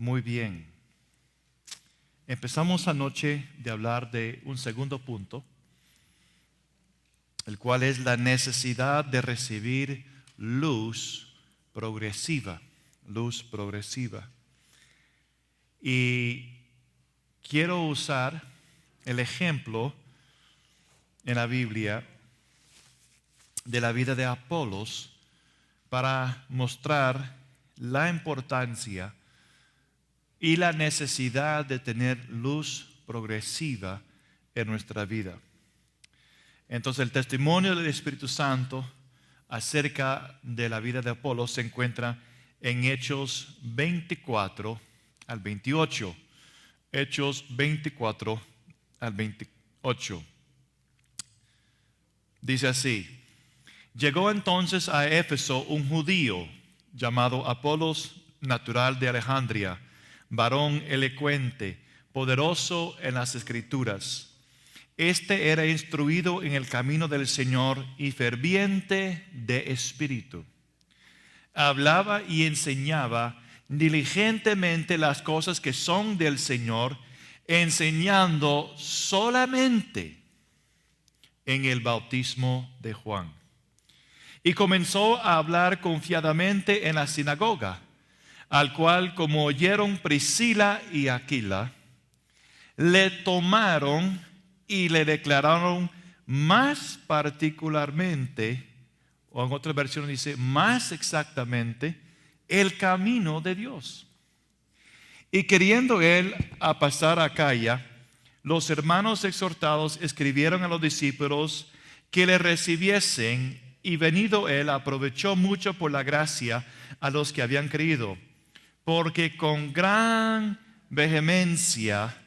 Muy bien. Empezamos anoche de hablar de un segundo punto, el cual es la necesidad de recibir luz progresiva. Luz progresiva. Y quiero usar el ejemplo en la Biblia de la vida de Apolos para mostrar la importancia y la necesidad de tener luz progresiva en nuestra vida. Entonces el testimonio del Espíritu Santo acerca de la vida de Apolos se encuentra en Hechos 24 al 28. Hechos 24 al 28. Dice así: llegó entonces a Éfeso un judío llamado Apolos, natural de Alejandría, varón elocuente, poderoso en las Escrituras. Este era instruido en el camino del Señor y ferviente de espíritu. Hablaba y enseñaba diligentemente las cosas que son del Señor, enseñando solamente en el bautismo de Juan. Y comenzó a hablar confiadamente en la sinagoga, al cual, como oyeron Priscila y Aquila, le tomaron y le declararon más particularmente, o en otra versión dice más exactamente, el camino de Dios. Y queriendo él a pasar a Acaya, los hermanos exhortados escribieron a los discípulos que le recibiesen, y venido él aprovechó mucho por la gracia a los que habían creído, porque con gran vehemencia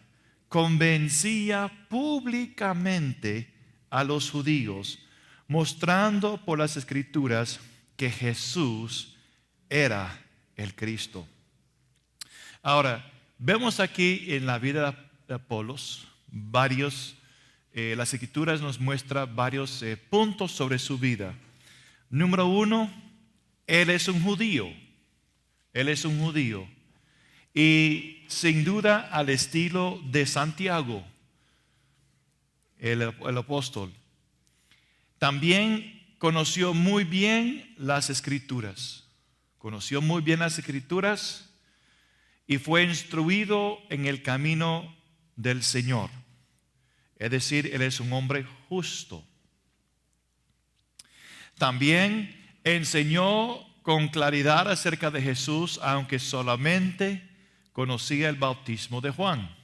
convencía públicamente a los judíos, mostrando por las Escrituras que Jesús era el Cristo. Ahora, vemos aquí en la vida de Apolos las Escrituras nos muestran varios puntos sobre su vida. Número uno, él es un judío. Él es un judío. Y sin duda al estilo de Santiago, el apóstol. También conoció muy bien las Escrituras. Conoció muy bien las Escrituras y fue instruido en el camino del Señor. Es decir, él es un hombre justo. También enseñó con claridad acerca de Jesús, aunque solamente conocía el bautismo de Juan.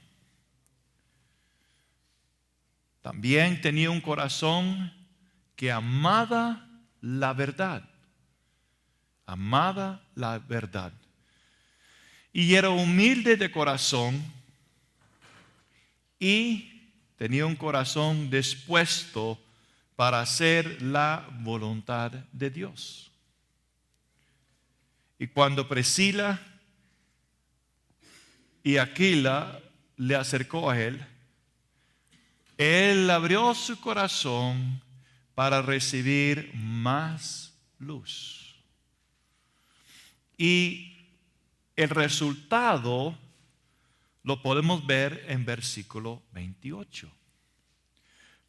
También tenía un corazón que amaba la verdad. Amaba la verdad. Y era humilde de corazón y tenía un corazón dispuesto para hacer la voluntad de Dios. Y cuando Priscila y Aquila le acercó a él abrió su corazón para recibir más luz. Y el resultado lo podemos ver en versículo 28.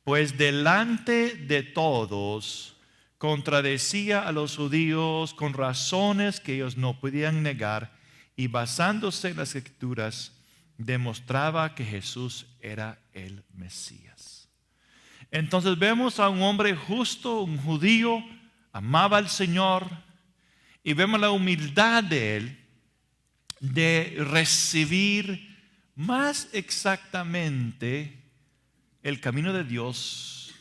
Pues delante de todos contradecía a los judíos con razones que ellos no podían negar, y basándose en las Escrituras demostraba que Jesús era el Mesías. Entonces vemos a un hombre justo, un judío, amaba al Señor, y vemos la humildad de él de recibir más exactamente el camino de Dios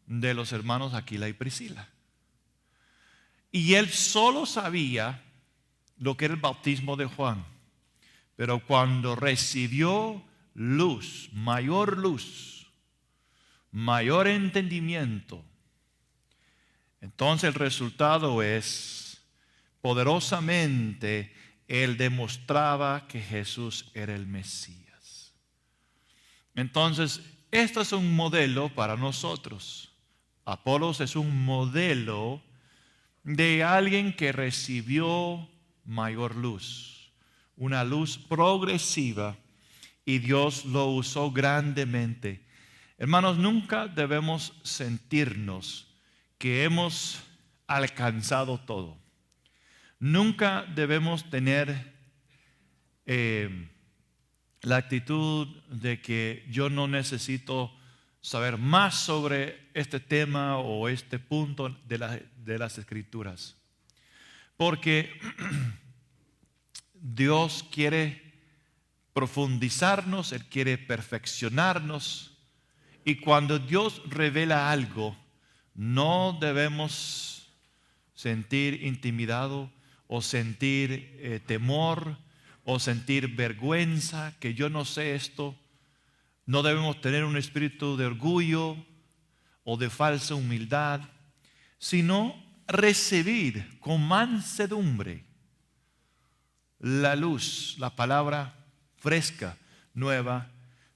de los hermanos Aquila y Priscila. Y él solo sabía lo que era el bautismo de Juan. Pero cuando recibió luz, mayor entendimiento, entonces el resultado es, poderosamente, él demostraba que Jesús era el Mesías. Entonces, esto es un modelo para nosotros. Apolos es un modelo de alguien que recibió mayor luz. una luz progresiva y Dios lo usó grandemente. Hermanos, nunca debemos sentirnos que hemos alcanzado todo. Nunca debemos tener la actitud de que yo no necesito saber más sobre este tema o este punto de las Escrituras. Porque Dios quiere profundizarnos, Él quiere perfeccionarnos. Y cuando Dios revela algo, no debemos sentir intimidado o sentir temor o sentir vergüenza, que yo no sé esto. No debemos tener un espíritu de orgullo o de falsa humildad, sino recibir con mansedumbre la luz, la palabra fresca, nueva,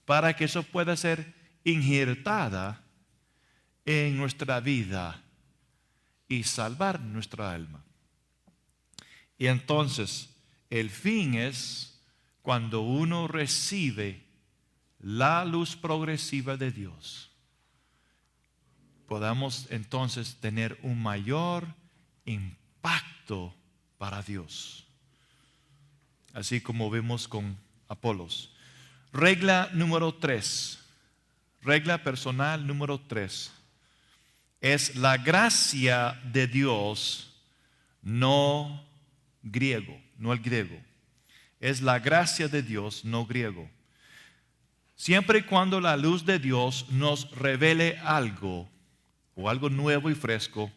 para que eso pueda ser injertada en nuestra vida y salvar nuestra alma. Y entonces, el fin es cuando uno recibe la luz progresiva de Dios, podamos entonces tener un mayor impacto para Dios. Así como vemos con Apolos. Regla número 3. Regla personal número 3. Es la gracia de Dios, no griego, no el griego. Es la gracia de Dios, no griego. Siempre y cuando la luz de Dios nos revele algo o algo nuevo y fresco,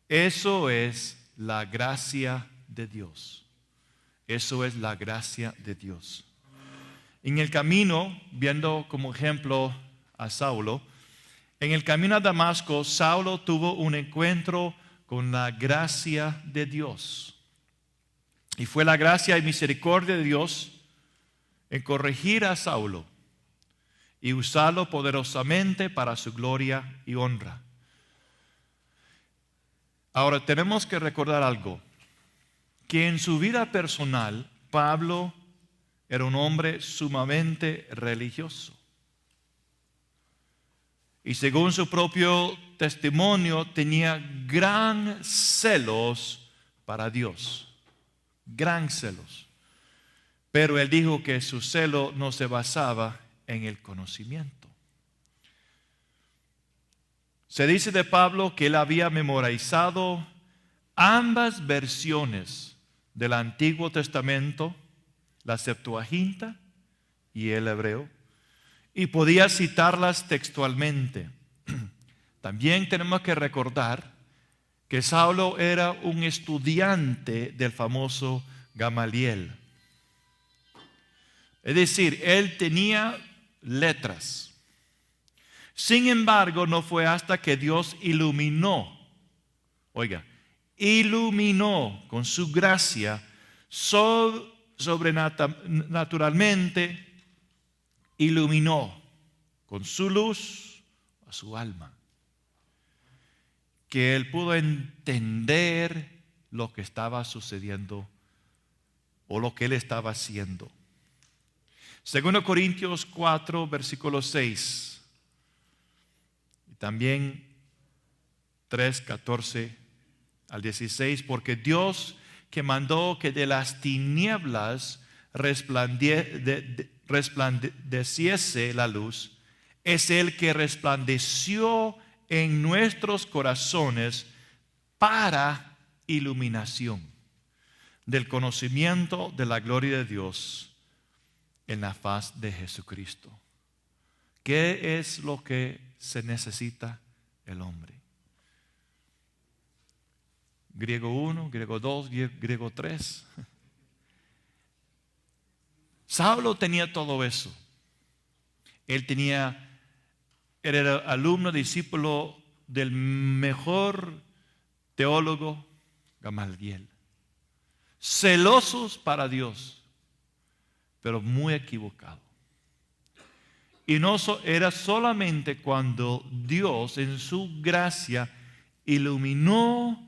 eso es la gracia de Dios. Eso es la gracia de Dios. En el camino, viendo como ejemplo a Saulo, en el camino a Damasco, Saulo tuvo un encuentro con la gracia de Dios. Y fue la gracia y misericordia de Dios en corregir a Saulo y usarlo poderosamente para su gloria y honra. Ahora tenemos que recordar algo, que en su vida personal, Pablo era un hombre sumamente religioso. Y según su propio testimonio, tenía gran celos para Dios. Gran celos. Pero él dijo que su celo no se basaba en el conocimiento. Se dice de Pablo que él había memorizado ambas versiones del Antiguo Testamento, la Septuaginta y el hebreo, y podía citarlas textualmente. También tenemos que recordar que Saulo era un estudiante del famoso Gamaliel. Es decir, él tenía letras. Sin embargo, no fue hasta que Dios iluminó con su gracia sobrenaturalmente, iluminó con su luz a su alma, que él pudo entender lo que estaba sucediendo o lo que él estaba haciendo. 2 Corintios 4, versículo 6, y también 3, 14 al 16, porque Dios que mandó que de las tinieblas resplandeciese la luz, es el que resplandeció en nuestros corazones para iluminación del conocimiento de la gloria de Dios en la faz de Jesucristo. ¿Qué es lo que se necesita el hombre? Griego 1, griego 2, griego 3. Saulo tenía todo eso. Él era alumno, discípulo del mejor teólogo, Gamaliel. Celosos para Dios, pero muy equivocado. Y no era solamente cuando Dios en su gracia iluminó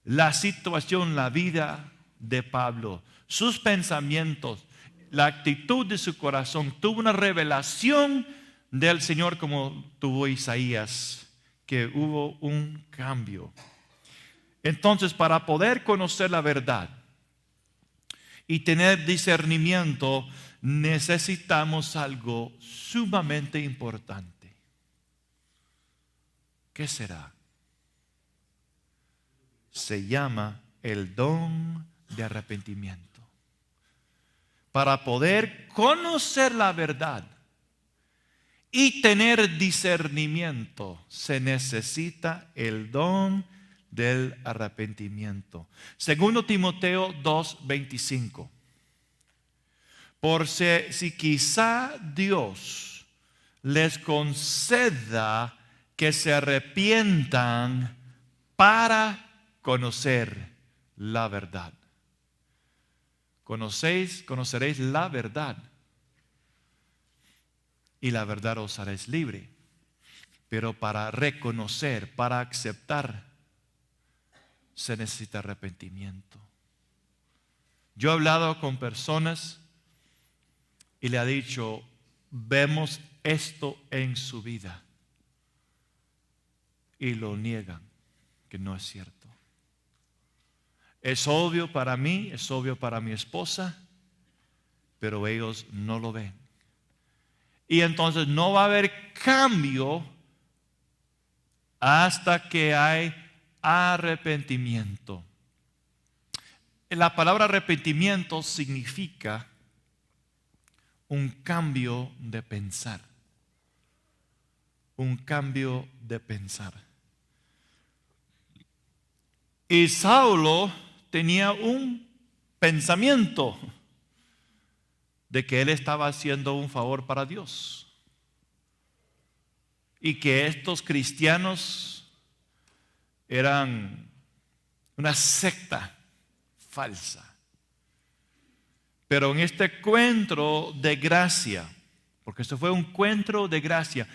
la situación, la vida de Pablo, sus pensamientos, la actitud de su corazón. Tuvo una revelación del Señor como tuvo Isaías, que hubo un cambio. Entonces, para poder conocer la verdad y tener discernimiento, necesitamos algo sumamente importante. ¿Qué será? Se llama el don de arrepentimiento. Para poder conocer la verdad y tener discernimiento, se necesita el don del arrepentimiento. Segundo Timoteo 2:25. Por si quizá Dios les conceda que se arrepientan para conocer la verdad. Conoceréis la verdad, y la verdad os haréis libre. Pero para reconocer, para aceptar, se necesita arrepentimiento. Yo he hablado con personas y le he dicho, vemos esto en su vida, y lo niegan, que no es cierto. Es obvio para mí, es obvio para mi esposa, pero ellos no lo ven. Y entonces no va a haber cambio hasta que hay arrepentimiento. La palabra arrepentimiento significa un cambio de pensar. Un cambio de pensar. Y Saulo tenía un pensamiento de que él estaba haciendo un favor para Dios y que estos cristianos eran una secta falsa. Pero en este encuentro de gracia, porque esto fue un encuentro de gracia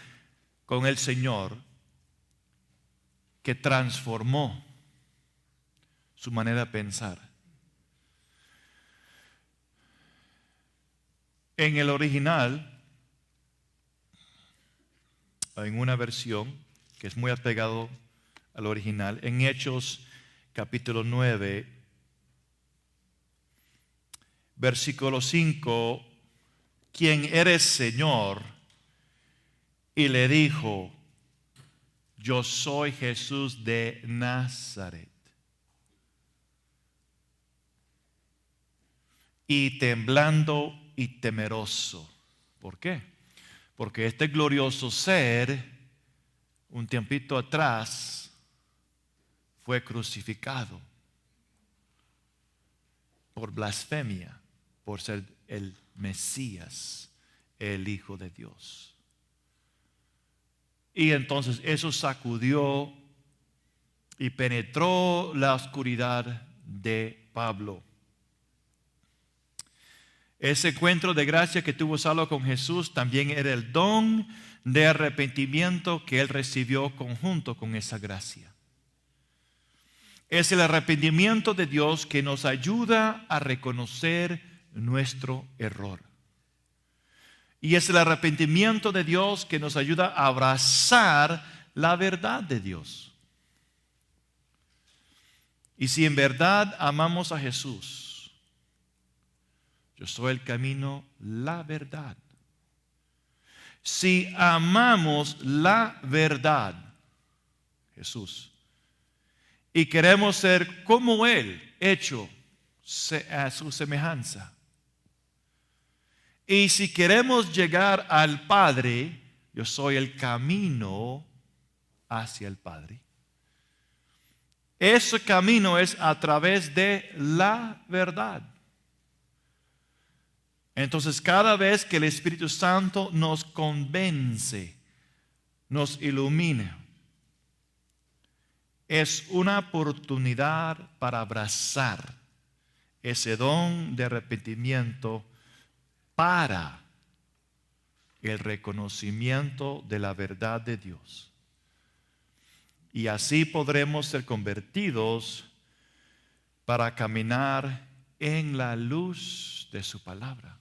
con el Señor que transformó su manera de pensar. En el original, en una versión que es muy apegado al original, en Hechos capítulo 9, versículo 5, ¿quién eres, Señor? Y le dijo, yo soy Jesús de Nazaret. Y temblando y temeroso. ¿Por qué? Porque este glorioso ser, un tiempito atrás, fue crucificado por blasfemia, por ser el Mesías, el Hijo de Dios. Y entonces eso sacudió y penetró la oscuridad de Pablo. Ese encuentro de gracia que tuvo Saulo con Jesús también era el don de arrepentimiento que él recibió conjunto con esa gracia. Es el arrepentimiento de Dios que nos ayuda a reconocer nuestro error. Y es el arrepentimiento de Dios que nos ayuda a abrazar la verdad de Dios. Y si en verdad amamos a Jesús, yo soy el camino, la verdad. Si amamos la verdad, Jesús, y queremos ser como Él, hecho a su semejanza, y si queremos llegar al Padre, yo soy el camino hacia el Padre. Ese camino es a través de la verdad. Entonces, cada vez que el Espíritu Santo nos convence, nos ilumina, es una oportunidad para abrazar ese don de arrepentimiento para el reconocimiento de la verdad de Dios. Y así podremos ser convertidos para caminar en la luz de su palabra.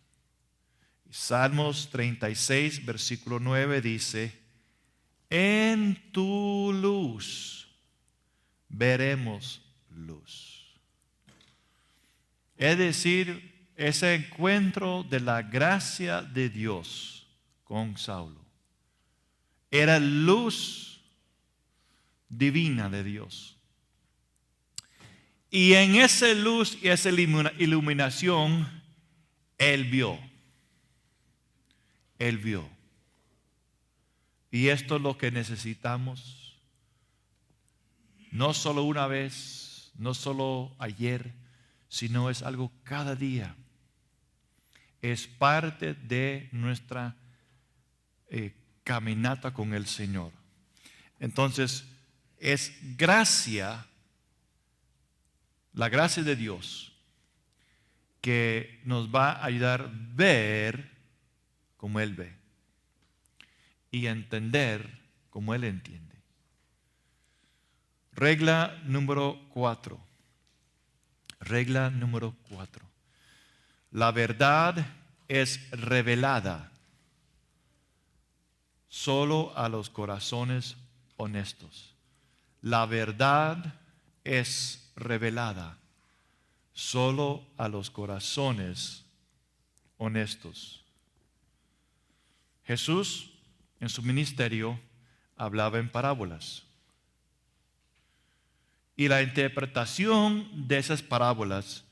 Salmos 36, versículo 9 dice, en tu luz veremos luz. Es decir, ese encuentro de la gracia de Dios con Saulo era luz divina de Dios. Y en esa luz y esa iluminación, él vio. Él vio. Y esto es lo que necesitamos. No solo una vez, no solo ayer, sino es algo cada día. Es parte de nuestra caminata con el Señor. Entonces, es gracia, la gracia de Dios, que nos va a ayudar a ver como Él ve y entender como Él entiende. Regla número 4. Regla número 4. La verdad es revelada solo a los corazones honestos. La verdad es revelada solo a los corazones honestos. Jesús en su ministerio hablaba en parábolas. Y la interpretación de esas parábolas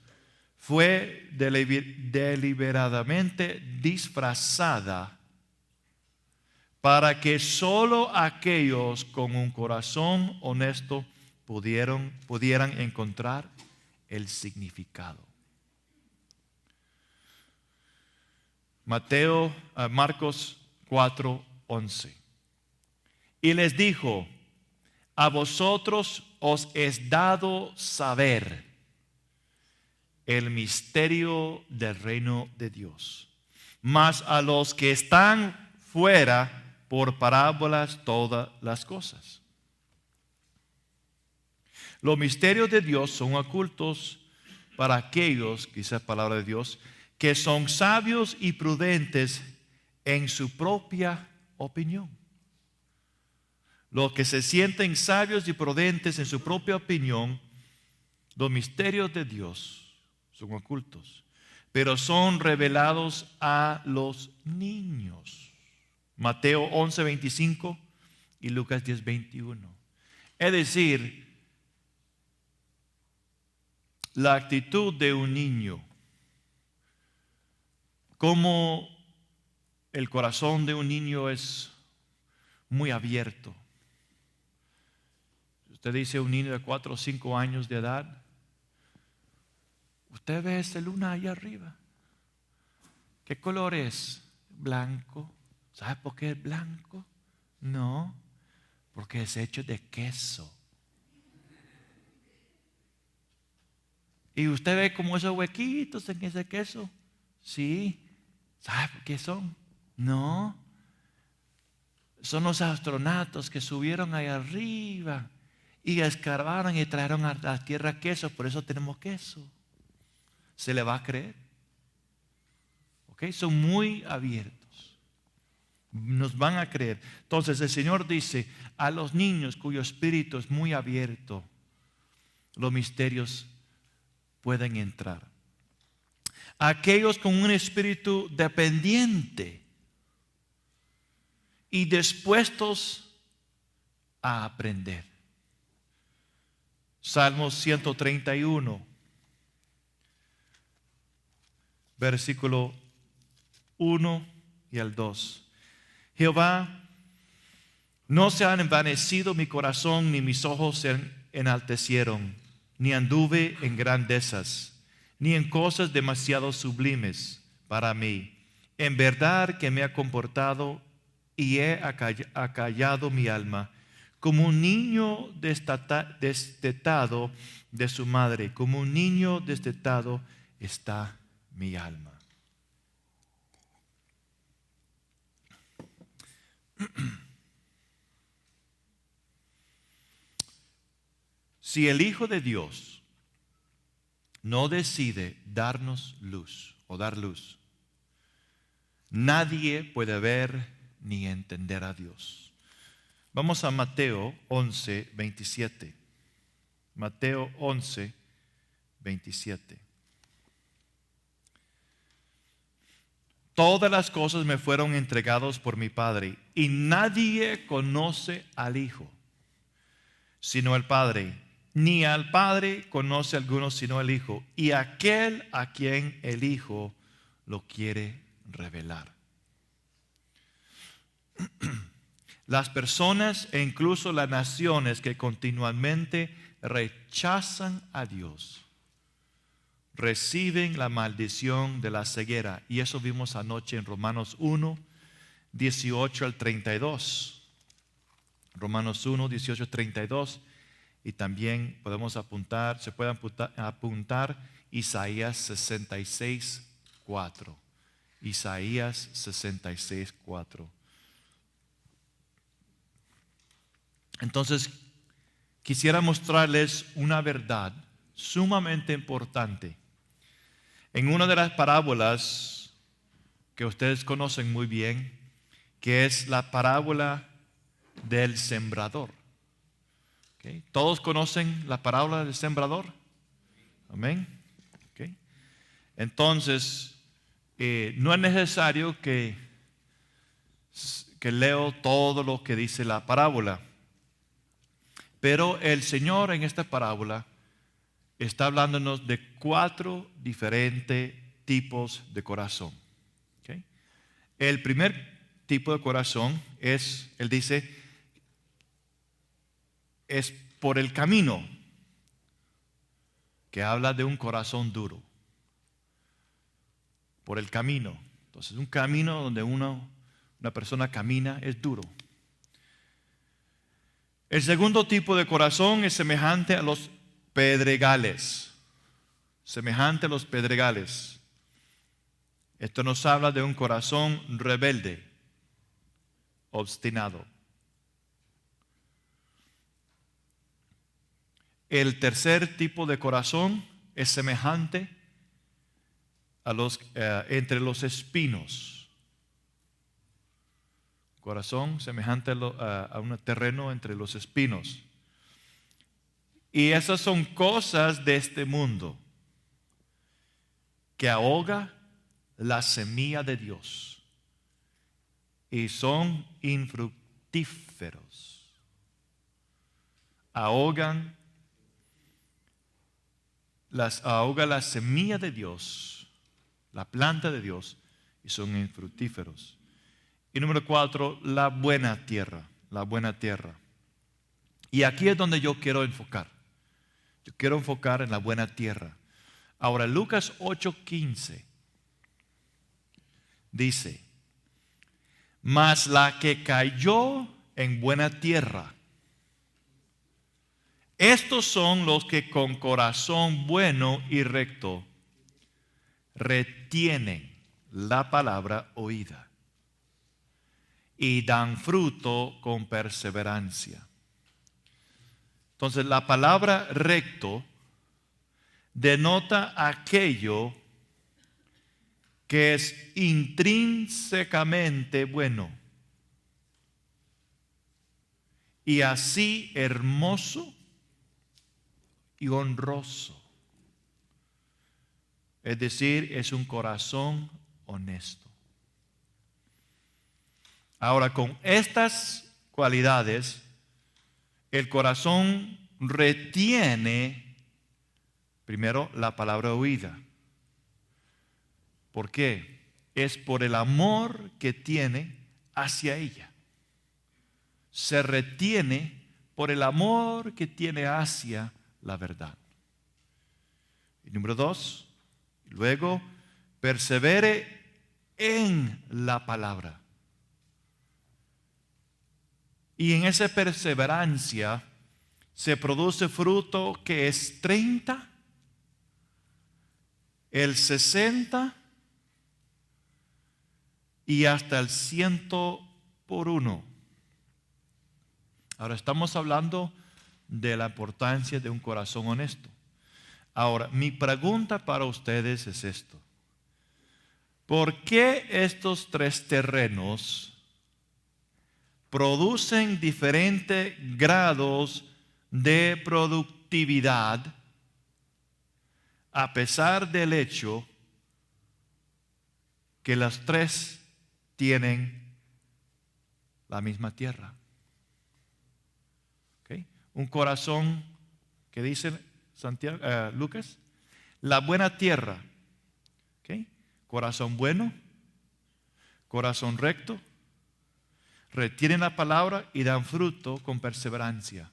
fue deliberadamente disfrazada para que solo aquellos con un corazón honesto pudieran encontrar el significado. Marcos 4:11. Y les dijo, a vosotros os es dado saber el misterio del reino de Dios, mas a los que están fuera, por parábolas todas las cosas. Los misterios de Dios son ocultos para aquellos, quizás palabra de Dios, que son sabios y prudentes en su propia opinión. Los que se sienten sabios y prudentes en su propia opinión, los misterios de Dios son ocultos, pero son revelados a los niños. Mateo 11:25 y Lucas 10:21. Es decir, la actitud de un niño, como el corazón de un niño es muy abierto. Usted dice un niño de 4 o 5 años de edad, usted ve esa luna allá arriba. ¿Qué color es? Blanco. ¿Sabe por qué es blanco? No, porque es hecho de queso. Y usted ve como esos huequitos en ese queso. Sí. ¿Sabe por qué son? No. Son los astronautas que subieron ahí arriba y escarbaron y trajeron a la tierra queso. Por eso tenemos queso. ¿Se le va a creer? ¿Ok? Son muy abiertos. Nos van a creer. Entonces el Señor dice a los niños cuyo espíritu es muy abierto, los misterios pueden entrar. Aquellos con un espíritu dependiente y dispuestos a aprender. Salmos 131, versículo 1 y el 2. Jehová, no se han envanecido mi corazón, ni mis ojos se enaltecieron, ni anduve en grandezas, ni en cosas demasiado sublimes para mí. En verdad que me ha comportado y he acallado mi alma, como un niño destetado de su madre, como un niño destetado está mi alma. Si el Hijo de Dios no decide darnos luz o dar luz, nadie puede ver ni entender a Dios. Vamos a Mateo 11, 27. Mateo 11, 27. Todas las cosas me fueron entregadas por mi Padre, y nadie conoce al Hijo, sino el Padre. Ni al Padre conoce alguno sino el Hijo, y aquel a quien el Hijo lo quiere revelar. Las personas e incluso las naciones que continuamente rechazan a Dios reciben la maldición de la ceguera. Y eso vimos anoche en Romanos 1, 18 al 32. Romanos 1, 18 al 32. Y también podemos apuntar, se puede apuntar Isaías 66, 4. Isaías 66, 4. Entonces, quisiera mostrarles una verdad sumamente importante. En una de las parábolas que ustedes conocen muy bien, que es la parábola del sembrador. ¿Okay? ¿Todos conocen la parábola del sembrador? Amén. ¿Okay? Entonces, no es necesario que leo todo lo que dice la parábola. Pero el Señor en esta parábola está hablándonos de 4 diferentes tipos de corazón. ¿Okay? El primer tipo de corazón es, Él dice, es por el camino, que habla de un corazón duro. Por el camino. Entonces, un camino donde una persona camina es duro. El segundo tipo de corazón es semejante a los pedregales. Semejante a los pedregales. Esto nos habla de un corazón rebelde, obstinado. El tercer tipo de corazón es semejante a entre los espinos. Corazón semejante a un terreno entre los espinos. Y esas son cosas de este mundo que ahoga la semilla de Dios y son infructíferos. Ahoga la semilla de Dios, la planta de Dios, y son infructíferos. Y número 4, la buena tierra, la buena tierra. Y aquí es donde yo quiero enfocar. Yo quiero enfocar en la buena tierra. Ahora, Lucas 8:15 dice: mas la que cayó en buena tierra, estos son los que con corazón bueno y recto retienen la palabra oída y dan fruto con perseverancia. Entonces, la palabra recto denota aquello que es intrínsecamente bueno y así hermoso y honroso. Es decir, es un corazón honesto. Ahora, con estas cualidades, el corazón retiene primero la palabra oída. ¿Por qué? Es por el amor que tiene hacia ella. Se retiene por el amor que tiene hacia la verdad. Y número 2, luego persevere en la palabra. Y en esa perseverancia se produce fruto que es 30, el 60 y hasta el 100 por 1. Ahora estamos hablando de la importancia de un corazón honesto. Ahora, mi pregunta para ustedes es esto. ¿Por qué estos tres terrenos producen diferentes grados de productividad a pesar del hecho que las tres tienen la misma tierra? ¿Okay? Un corazón, que dice Lucas, la buena tierra. ¿Okay? Corazón bueno, corazón recto, retienen la palabra y dan fruto con perseverancia.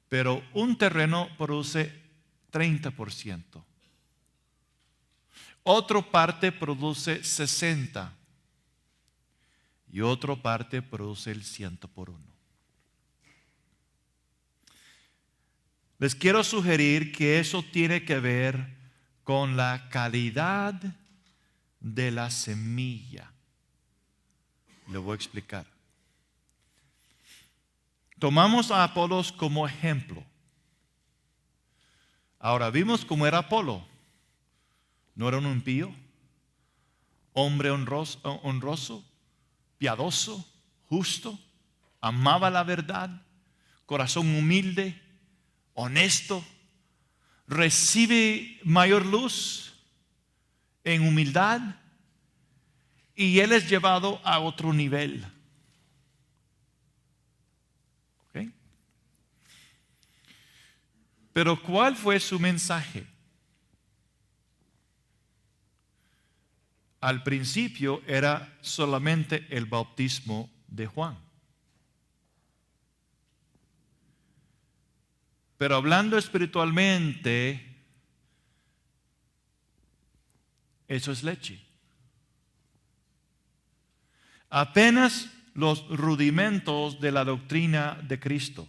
Pero un terreno produce 30%. Otra parte produce 60%. Y otra parte produce el 100%. Les quiero sugerir que eso tiene que ver con la calidad de la semilla. Le voy a explicar. Tomamos a Apolos como ejemplo. Ahora vimos cómo era Apolo. No era un impío, hombre honroso, piadoso, justo, amaba la verdad, corazón humilde, honesto, recibe mayor luz en humildad y él es llevado a otro nivel. ¿Okay? Pero ¿cuál fue su mensaje? Al principio era solamente el bautismo de Juan. Pero hablando espiritualmente, eso es leche. Apenas los rudimentos de la doctrina de Cristo.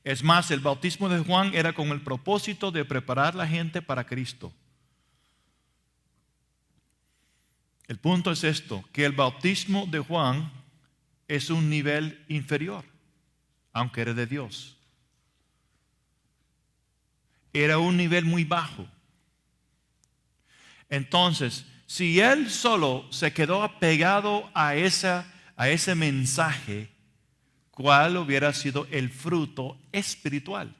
Es más, el bautismo de Juan era con el propósito de preparar a la gente para Cristo. El punto es esto, que el bautismo de Juan es un nivel inferior, aunque era de Dios. Era un nivel muy bajo. Entonces, si él solo se quedó apegado a ese mensaje, ¿cuál hubiera sido el fruto espiritual?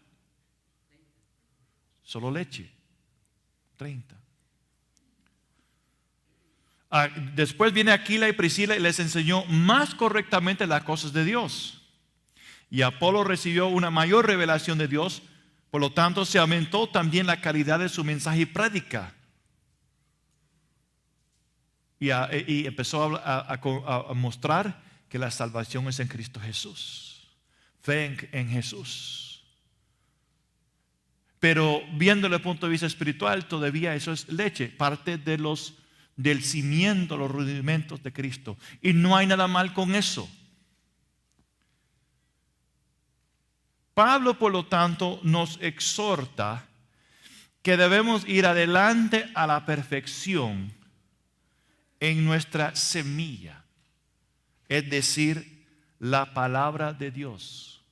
Solo leche. 30. Después viene Aquila y Priscila y les enseñó más correctamente las cosas de Dios. Y Apolo recibió una mayor revelación de Dios, por lo tanto se aumentó también la calidad de su mensaje y prédica. Y empezó a mostrar que la salvación es en Cristo Jesús. Fe en Jesús. Pero viendo el punto de vista espiritual, todavía eso es leche, parte del cimiento, los rudimentos de Cristo. Y no hay nada mal con eso. Pablo, por lo tanto, nos exhorta que debemos ir adelante a la perfección en nuestra semilla, es decir, la palabra de Dios,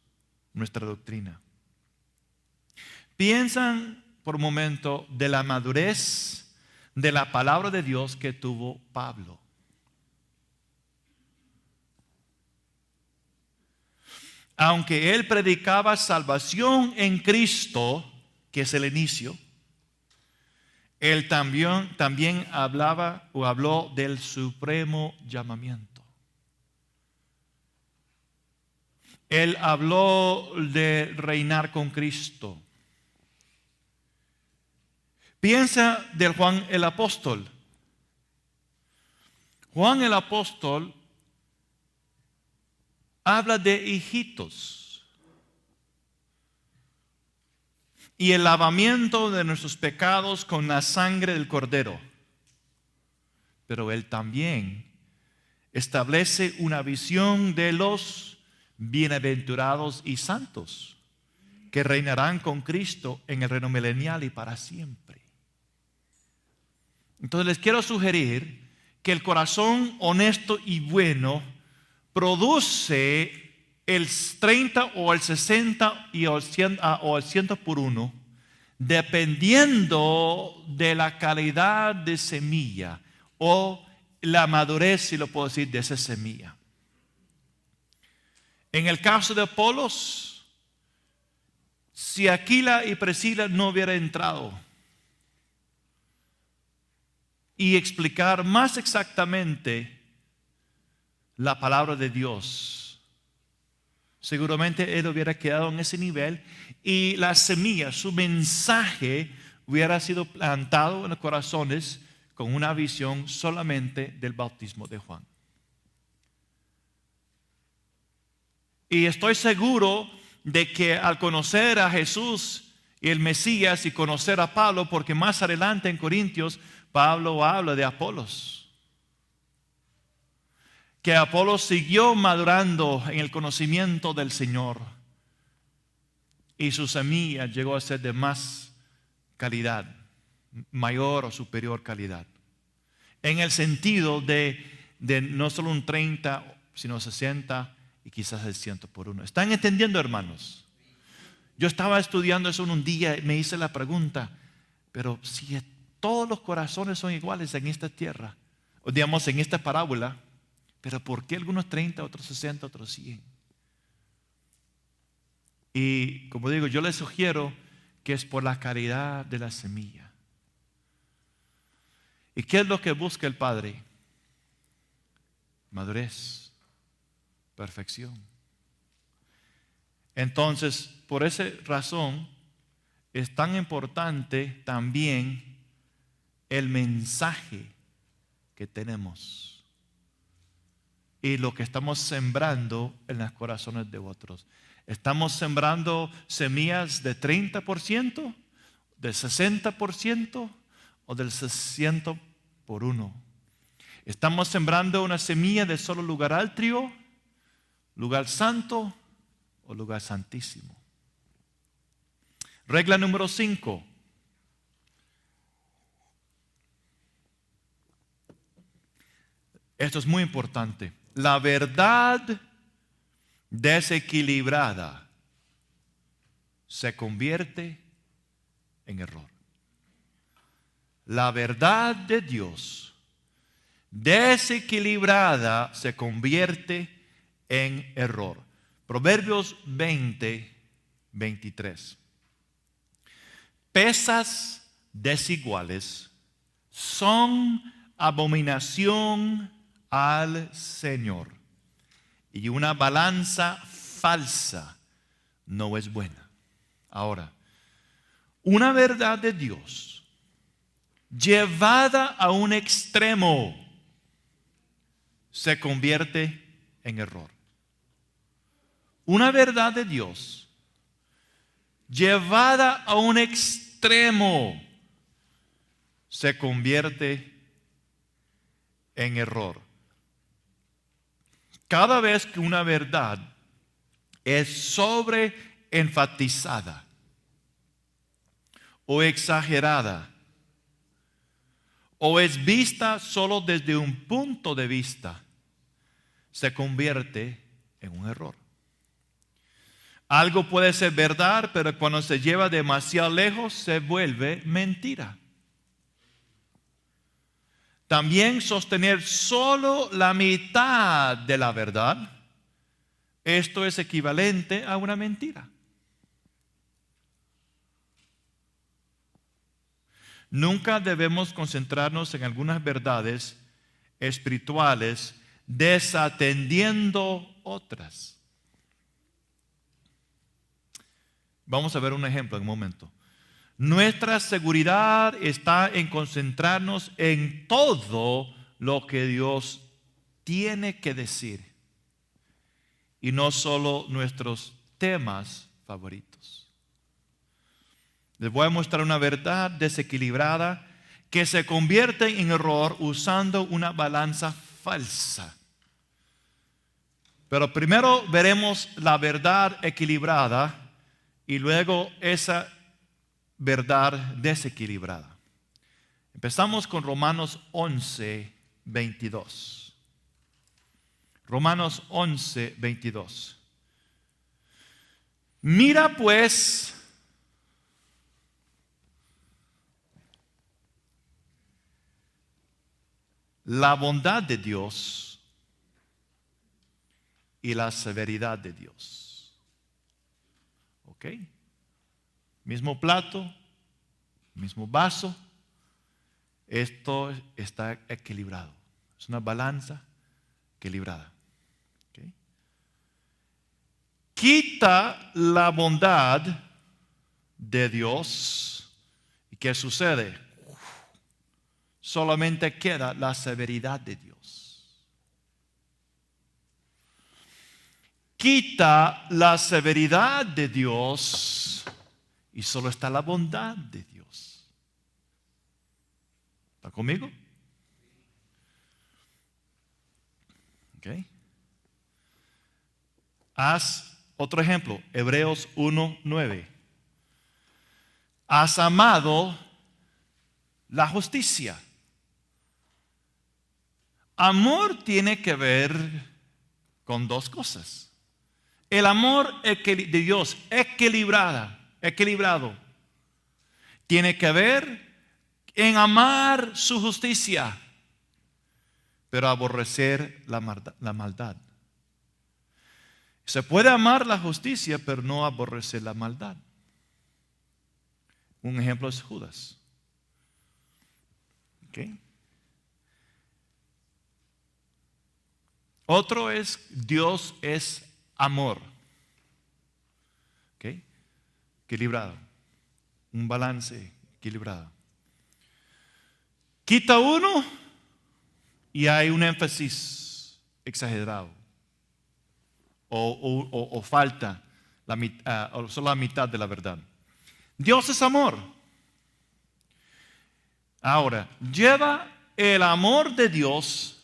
nuestra doctrina. Piensan por un momento de la madurez de la palabra de Dios que tuvo Pablo. Aunque él predicaba salvación en Cristo, que es el inicio, él también habló del supremo llamamiento. Él habló de reinar con Cristo. Piensa del Juan el apóstol. Juan el apóstol habla de hijitos y el lavamiento de nuestros pecados con la sangre del Cordero. Pero él también establece una visión de los bienaventurados y santos que reinarán con Cristo en el reino milenial y para siempre. Entonces les quiero sugerir que el corazón honesto y bueno produce el 30 o el 60 o el 100 por 1 dependiendo de la calidad de semilla o la madurez, si lo puedo decir, de esa semilla. En el caso de Apolos, si Aquila y Priscila no hubieran entrado y explicar más exactamente la palabra de Dios, seguramente él hubiera quedado en ese nivel y la semilla, su mensaje, hubiera sido plantado en los corazones con una visión solamente del bautismo de Juan. Y estoy seguro de que al conocer a Jesús y el Mesías y conocer a Pablo, porque más adelante en Corintios Pablo habla de Apolos, que Apolos siguió madurando en el conocimiento del Señor y su semilla llegó a ser de más calidad, mayor o superior calidad, en el sentido de no solo un 30, sino 60 y quizás el 100 por uno. ¿Están entendiendo, hermanos? Yo estaba estudiando eso en un día y me hice la pregunta, pero si todos los corazones son iguales en esta tierra, o digamos en esta parábola, pero ¿por qué algunos 30, otros 60, otros 100? Y como digo, yo les sugiero que es por la calidad de la semilla. ¿Y qué es lo que busca el Padre? Madurez, perfección. Entonces, por esa razón, es tan importante también el mensaje que tenemos y lo que estamos sembrando en los corazones de otros. ¿Estamos sembrando semillas de 30%, del 60% o del 100 por uno? ¿Estamos sembrando una semilla de solo lugar altrio, lugar santo o lugar santísimo? Regla número 5. Esto es muy importante. La verdad desequilibrada se convierte en error. La verdad de Dios desequilibrada se convierte en error. Proverbios 20, 23. Pesas desiguales son abominación al Señor, y una balanza falsa no es buena. Ahora, una verdad de Dios llevada a un extremo se convierte en error. Una verdad de Dios llevada a un extremo se convierte en error. Cada vez que una verdad es sobreenfatizada o exagerada o es vista solo desde un punto de vista, se convierte en un error. Algo puede ser verdad, pero cuando se lleva demasiado lejos se vuelve mentira. También sostener solo la mitad de la verdad, esto es equivalente a una mentira. Nunca debemos concentrarnos en algunas verdades espirituales desatendiendo otras. Vamos a ver un ejemplo en un momento. Nuestra seguridad está en concentrarnos en todo lo que Dios tiene que decir y no solo nuestros temas favoritos. Les voy a mostrar una verdad desequilibrada que se convierte en error usando una balanza falsa. Pero primero veremos la verdad equilibrada y luego esa verdad desequilibrada. Empezamos con Romanos 11, 22. Romanos 11, 22. Mira pues la bondad de Dios y la severidad de Dios. ¿Ok? Mismo plato, mismo vaso. Esto está equilibrado. Es una balanza equilibrada. ¿Okay? Quita la bondad de Dios. ¿Y qué sucede? Solamente queda la severidad de Dios. Quita la severidad de Dios y solo está la bondad de Dios. ¿Está conmigo? Okay. Haz otro ejemplo, Hebreos 1:9. Has amado la justicia. Amor tiene que ver con dos cosas. El amor de Dios equilibrado, tiene que ver en amar su justicia, pero aborrecer la maldad. Se puede amar la justicia, pero no aborrecer la maldad. Un ejemplo es Judas. ¿Okay? Otro es, Dios es amor. ¿Okay? Equilibrado. Un balance equilibrado. Quita uno y hay un énfasis exagerado. O falta o solo la mitad de la verdad. Dios es amor. Ahora, lleva el amor de Dios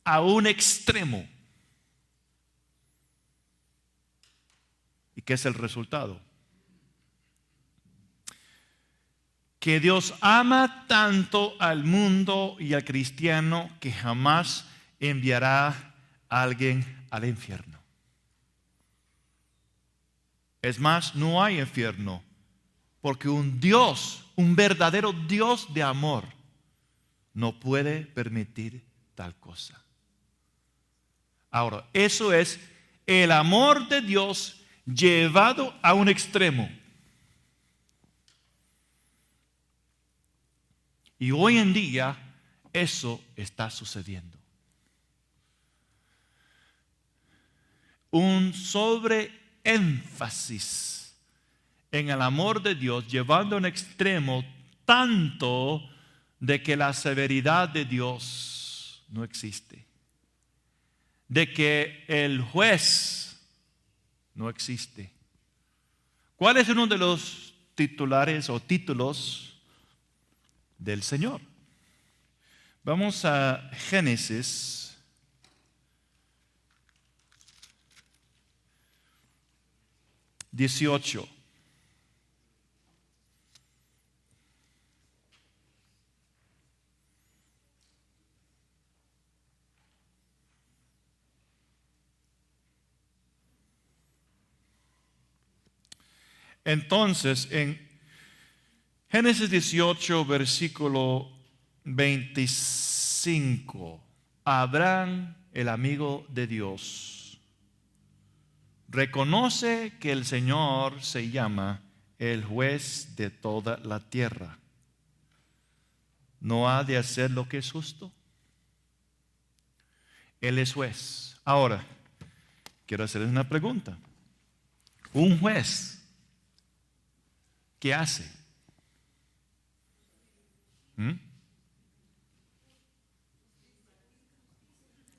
a un extremo. ¿Y qué es el resultado? Que Dios ama tanto al mundo y al cristiano que jamás enviará a alguien al infierno. Es más, no hay infierno, porque un Dios, un verdadero Dios de amor, no puede permitir tal cosa. Ahora, eso es el amor de Dios llevado a un extremo. Y hoy en día eso está sucediendo. Un sobreénfasis en el amor de Dios llevando a un extremo tanto de que la severidad de Dios no existe. De que el juez no existe. ¿Cuál es uno de los titulares o títulos del Señor? Vamos a Génesis 18. Entonces, en Génesis 18, versículo 25, Abraham, el amigo de Dios, reconoce que el Señor se llama el juez de toda la tierra. ¿No ha de hacer lo que es justo? Él es juez. Ahora, quiero hacerles una pregunta. Un juez, ¿qué hace?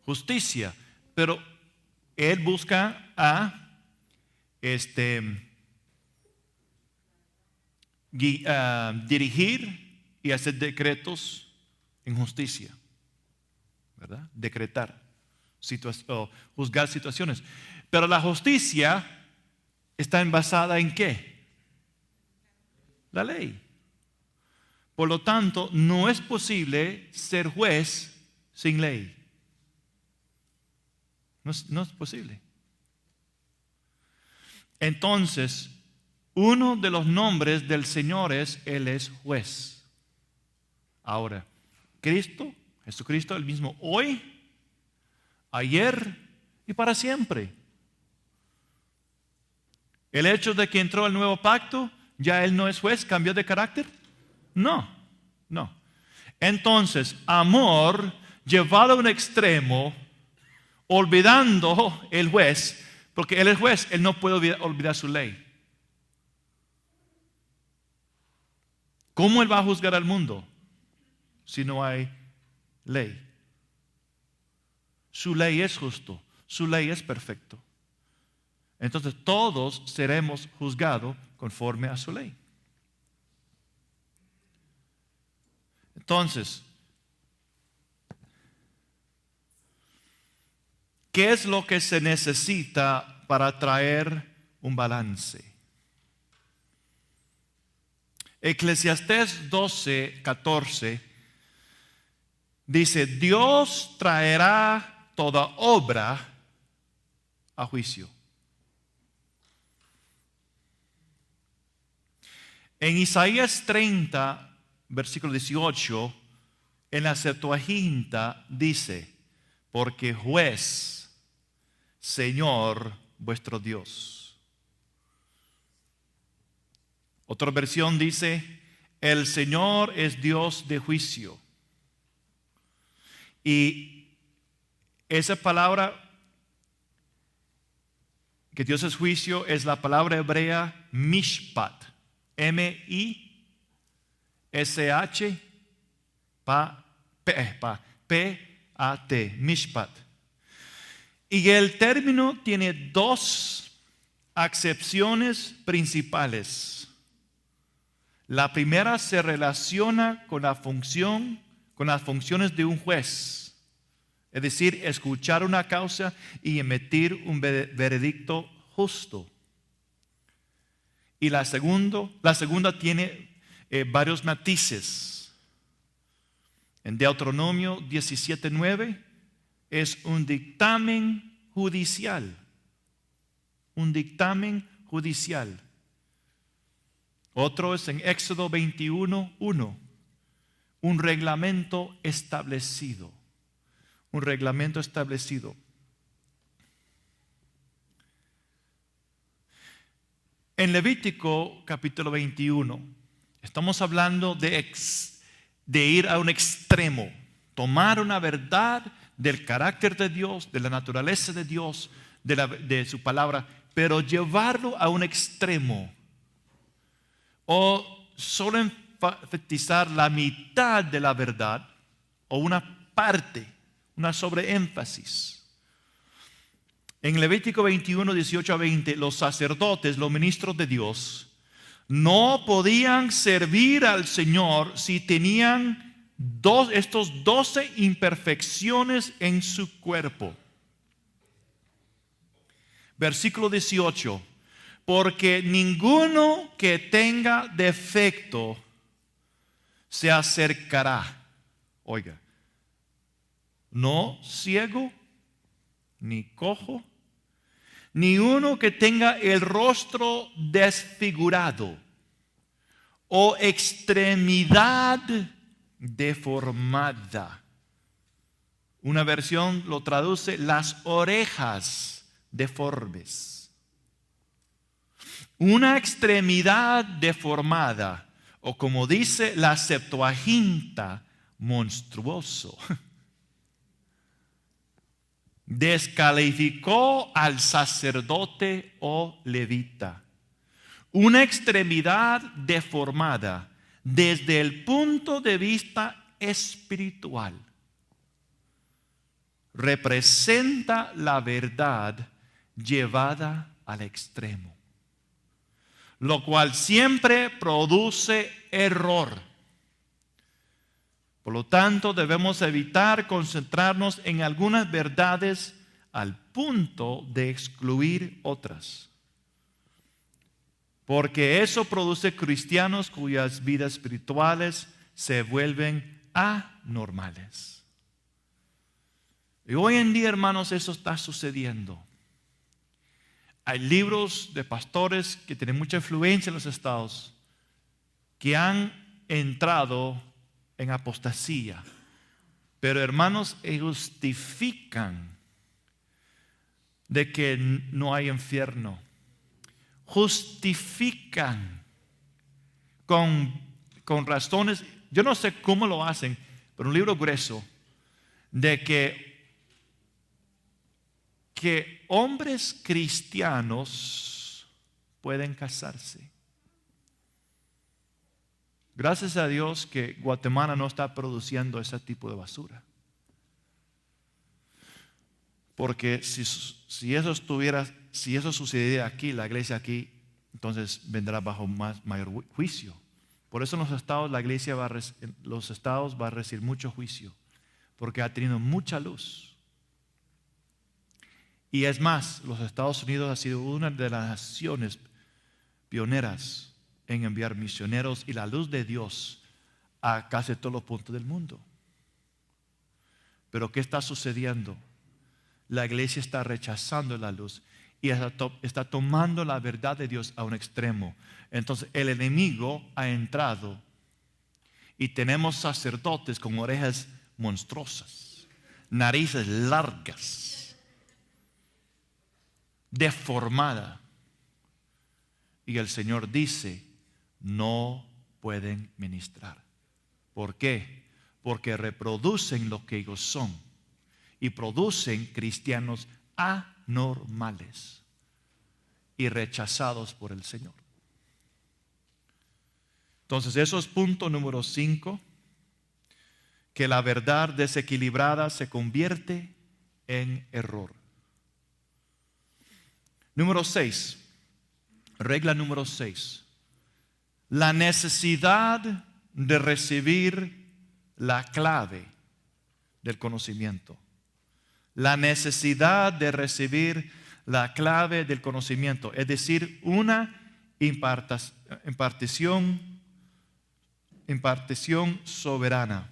Justicia. Pero él busca a dirigir y hacer decretos en justicia, ¿verdad? Decretar, juzgar situaciones. Pero la justicia está basada en ¿qué? La ley. Por lo tanto, no es posible ser juez sin ley. No es posible. Entonces, uno de los nombres del Señor es, Él es juez. Ahora, Cristo, Jesucristo el mismo hoy, ayer y para siempre. El hecho de que entró el nuevo pacto, ya Él no es juez, cambió de carácter. No. Entonces, amor llevado a un extremo, olvidando el juez, porque Él es juez, Él no puede olvidar su ley. ¿Cómo Él va a juzgar al mundo si no hay ley? Su ley es justo, su ley es perfecto. Entonces todos seremos juzgados conforme a su ley. Entonces, ¿qué es lo que se necesita para traer un balance? Eclesiastés 12:14 dice: Dios traerá toda obra a juicio. En Isaías 30, versículo 18, en la Septuaginta dice: porque juez, Señor vuestro Dios. Otra versión dice: el Señor es Dios de juicio. Y esa palabra, que Dios es juicio, es la palabra hebrea mishpat. M-I-S-H-P-A-T, mishpat. Y el término tiene dos acepciones principales. La primera se relaciona con las funciones de un juez, es decir, escuchar una causa y emitir un veredicto justo. Y la segunda tiene varios matices. En Deuteronomio 17:9 es un dictamen judicial. Un dictamen judicial. Otro es en Éxodo 21:1. Un reglamento establecido. Un reglamento establecido. En Levítico capítulo 21 estamos hablando de ir a un extremo, tomar una verdad del carácter de Dios, de la naturaleza de Dios, de su palabra, pero llevarlo a un extremo, o solo enfatizar la mitad de la verdad o una parte, una sobreénfasis. En Levítico 21, 18 a 20, los sacerdotes, los ministros de Dios, no podían servir al Señor si tenían estos 12 imperfecciones en su cuerpo. Versículo 18, porque ninguno que tenga defecto se acercará. Oiga, no ciego, ni cojo, ni uno que tenga el rostro desfigurado o extremidad deformada. Una versión lo traduce: las orejas deformes. Una extremidad deformada, o como dice la Septuaginta, monstruoso. Descalificó al sacerdote o levita. Una extremidad deformada desde el punto de vista espiritual representa la verdad llevada al extremo, lo cual siempre produce error. Por lo tanto, debemos evitar concentrarnos en algunas verdades al punto de excluir otras, porque eso produce cristianos cuyas vidas espirituales se vuelven anormales. Y hoy en día, hermanos, eso está sucediendo. Hay libros de pastores que tienen mucha influencia en los estados que han entrado en apostasía, Pero hermanos, ellos justifican de que no hay infierno. Justifican con razones, yo no sé cómo lo hacen, pero un libro grueso, de que hombres cristianos pueden casarse. Gracias a Dios que Guatemala no está produciendo ese tipo de basura. Porque si eso sucediera aquí, la iglesia aquí, entonces vendrá bajo mayor juicio. Por eso en los estados la iglesia va a recibir mucho juicio, porque ha tenido mucha luz. Y es más, los Estados Unidos ha sido una de las naciones pioneras en enviar misioneros y la luz de Dios a casi todos los puntos del mundo. Pero ¿qué está sucediendo? La iglesia está rechazando la luz y está tomando la verdad de Dios a un extremo. Entonces el enemigo ha entrado y tenemos sacerdotes con orejas monstruosas, narices largas, deformadas. Y el Señor dice, no pueden ministrar. ¿Por qué? Porque reproducen lo que ellos son y producen cristianos anormales y rechazados por el Señor. Entonces, eso es punto número 5, que la verdad desequilibrada se convierte en error. Número 6, regla número 6. La necesidad de recibir la clave del conocimiento. La necesidad de recibir la clave del conocimiento, es decir, una impartición soberana.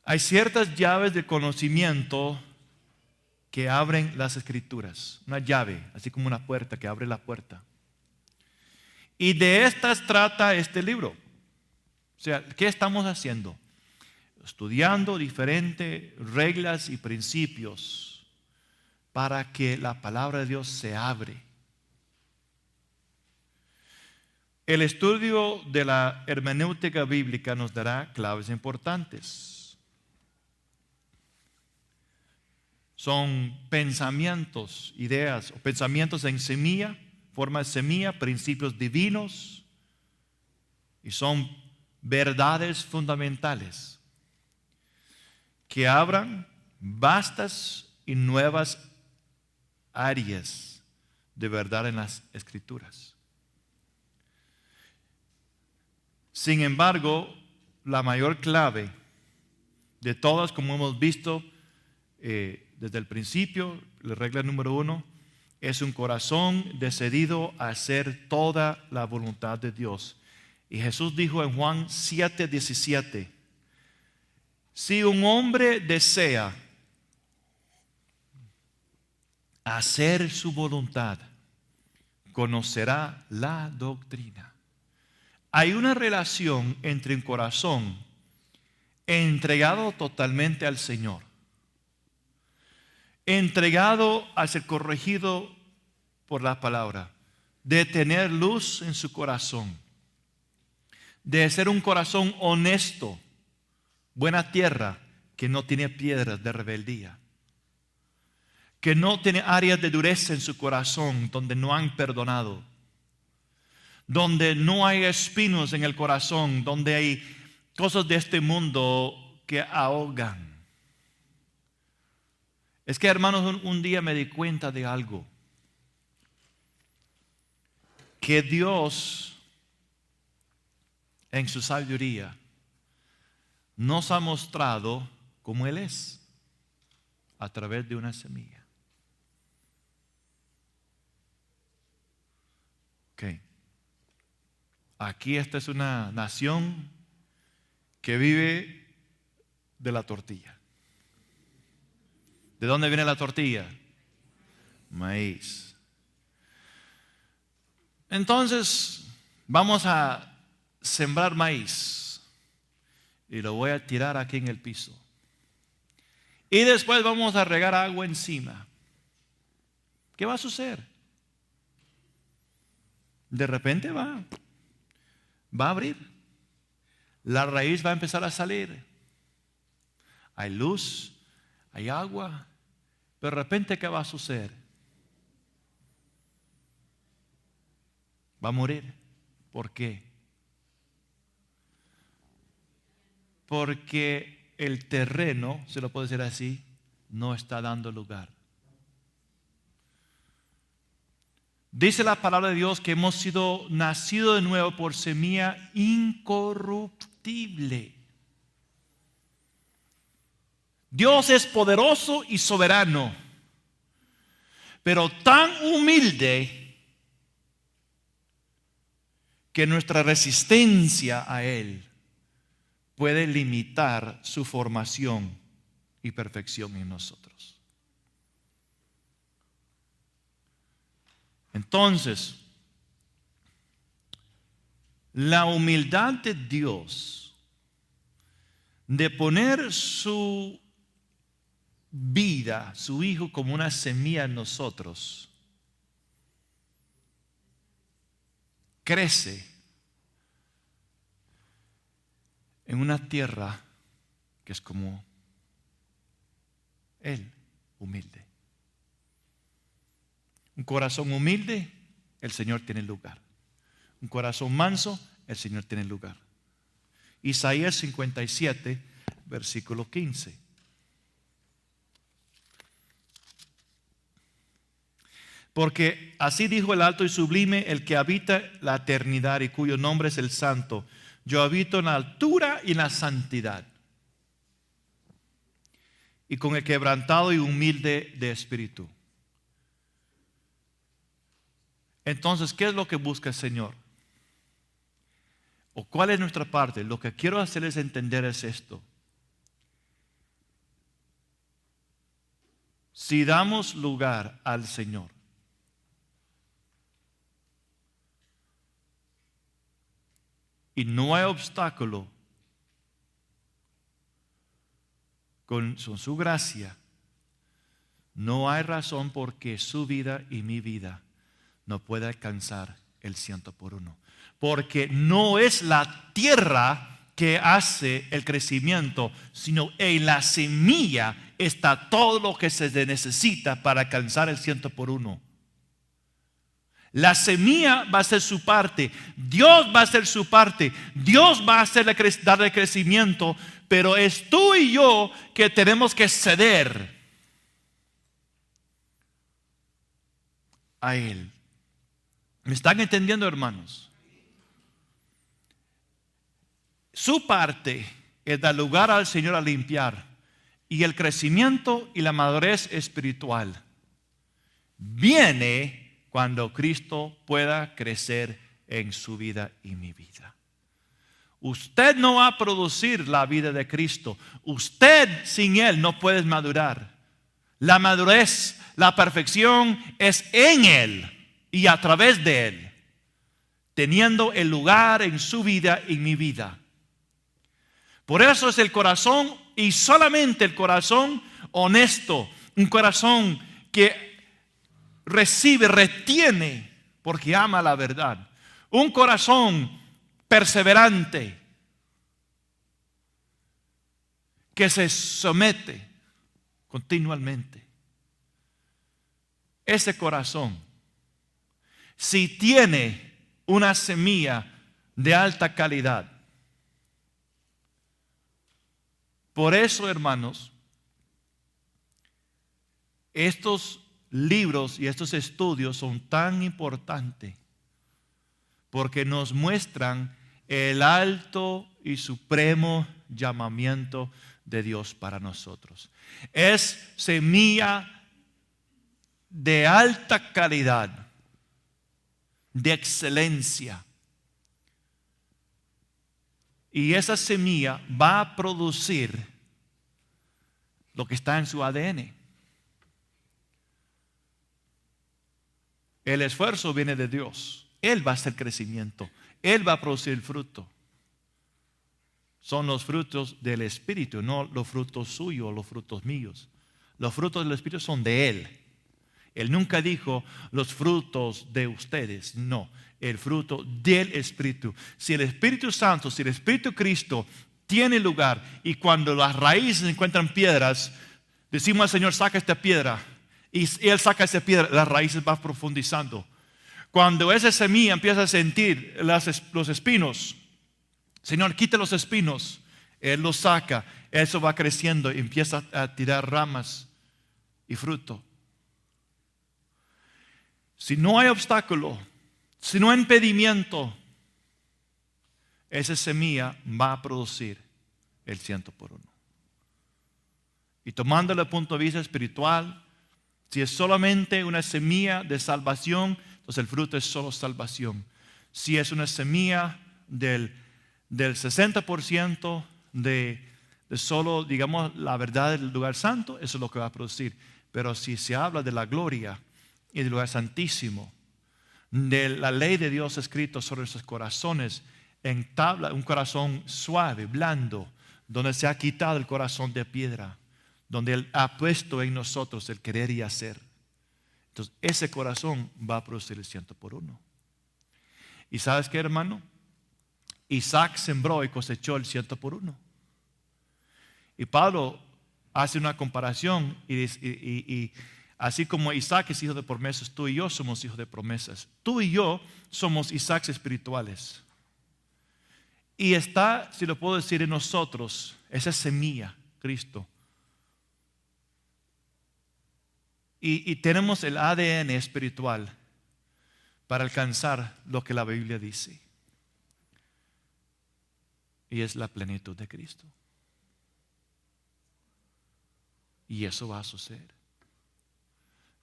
Hay ciertas llaves de conocimiento que abren las escrituras. Una llave, así como una puerta que abre la puerta. Y de estas trata este libro. O sea, ¿qué estamos haciendo? Estudiando diferentes reglas y principios para que la palabra de Dios se abre. El estudio de la hermenéutica bíblica nos dará claves importantes. Son pensamientos, ideas o pensamientos en semilla, forma de semilla, principios divinos, y son verdades fundamentales que abran vastas y nuevas áreas de verdad en las Escrituras. Sin embargo, la mayor clave de todas, como hemos visto desde el principio, la regla número 1, es un corazón decidido a hacer toda la voluntad de Dios. Y Jesús dijo en Juan 7:17, si un hombre desea hacer su voluntad, conocerá la doctrina. Hay una relación entre un corazón entregado totalmente al Señor, entregado a ser corregido por la palabra, de tener luz en su corazón, de ser un corazón honesto, buena tierra, que no tiene piedras de rebeldía, que no tiene áreas de dureza en su corazón donde no han perdonado, donde no hay espinos en el corazón, donde hay cosas de este mundo que ahogan. Es que, hermanos, un día me di cuenta de algo, que Dios en su sabiduría nos ha mostrado cómo Él es a través de una semilla. Ok. Aquí esta es una nación que vive de la tortilla. ¿De dónde viene la tortilla? Maíz. Entonces, vamos a sembrar maíz. y lo voy a tirar aquí en el piso. Y después vamos a regar agua encima. ¿Qué va a suceder? De repente va a abrir. La raíz va a empezar a salir. Hay luz, hay agua, pero de repente ¿qué va a suceder? Va a morir. ¿Por qué? Porque el terreno, se lo puedo decir así, no está dando lugar. Dice la palabra de Dios que hemos sido nacidos de nuevo por semilla incorruptible. Dios es poderoso y soberano, pero tan humilde que nuestra resistencia a Él puede limitar su formación y perfección en nosotros. Entonces, la humildad de Dios de poner su vida, su Hijo, como una semilla en nosotros, crece en una tierra que es como Él, humilde. Un corazón humilde, el Señor tiene lugar. Un corazón manso, el Señor tiene lugar. Isaías 57, versículo 15. Porque así dijo el alto y sublime, el que habita la eternidad y cuyo nombre es el Santo. Yo habito en la altura y en la santidad, y con el quebrantado y humilde de espíritu. Entonces, ¿qué es lo que busca el Señor? ¿O cuál es nuestra parte? Lo que quiero hacerles entender es esto. Si damos lugar al Señor, y no hay obstáculo con su gracia, no hay razón por qué su vida y mi vida no pueda alcanzar el 100%. Porque no es la tierra que hace el crecimiento, sino en la semilla está todo lo que se necesita para alcanzar el 100%. La semilla va a ser su parte, Dios va a hacer su parte, Dios va a darle crecimiento, pero es tú y yo que tenemos que ceder a Él. ¿Me están entendiendo, hermanos? Su parte es dar lugar al Señor a limpiar, y el crecimiento y la madurez espiritual viene cuando Cristo pueda crecer en su vida y mi vida. Usted no va a producir la vida de Cristo. Usted sin Él no puede madurar. La madurez, la perfección es en Él y a través de Él, teniendo el lugar en su vida y mi vida. Por eso es el corazón, y solamente el corazón honesto, un corazón que recibe, retiene, porque ama la verdad. Un corazón perseverante, que se somete continuamente. Ese corazón, si tiene una semilla de alta calidad. Por eso, hermanos, estos libros y estos estudios son tan importantes, porque nos muestran el alto y supremo llamamiento de Dios para nosotros. Es semilla de alta calidad, de excelencia. Y esa semilla va a producir lo que está en su ADN. El esfuerzo viene de Dios. Él va a hacer crecimiento. Él va a producir el fruto. son los frutos del Espíritu, no los frutos suyos o los frutos míos. Los frutos del Espíritu son de Él. Él nunca dijo los frutos de ustedes, no, el fruto del Espíritu. Si el Espíritu Santo, si el Espíritu Cristo tiene lugar y cuando las raíces encuentran piedras, decimos al Señor, saca esta piedra, y Él saca esa piedra, las raíces van profundizando. Cuando esa semilla empieza a sentir los espinos, Señor, quita los espinos, Él los saca, eso va creciendo y empieza a tirar ramas y fruto. Si no hay obstáculo, si no hay impedimento, esa semilla va a producir el 100%. Y tomándolo desde el punto de vista espiritual, si es solamente una semilla de salvación, entonces el fruto es solo salvación. Si es una semilla del 60% de solo, digamos, la verdad del lugar santo, eso es lo que va a producir. Pero si se habla de la gloria y del lugar santísimo, de la ley de Dios escrito sobre nuestros corazones, entabla un corazón suave, blando, donde se ha quitado el corazón de piedra, donde Él ha puesto en nosotros el querer y hacer. Entonces ese corazón va a producir el 100%. ¿Y sabes qué, hermano? Isaac sembró y cosechó el 100%. Y Pablo hace una comparación y así como Isaac es hijo de promesas, tú y yo somos hijos de promesas. Tú y yo somos Isaacs espirituales. Y está, si lo puedo decir, en nosotros esa semilla, Cristo. Y tenemos el ADN espiritual para alcanzar lo que la Biblia dice. Y es la plenitud de Cristo. Y eso va a suceder.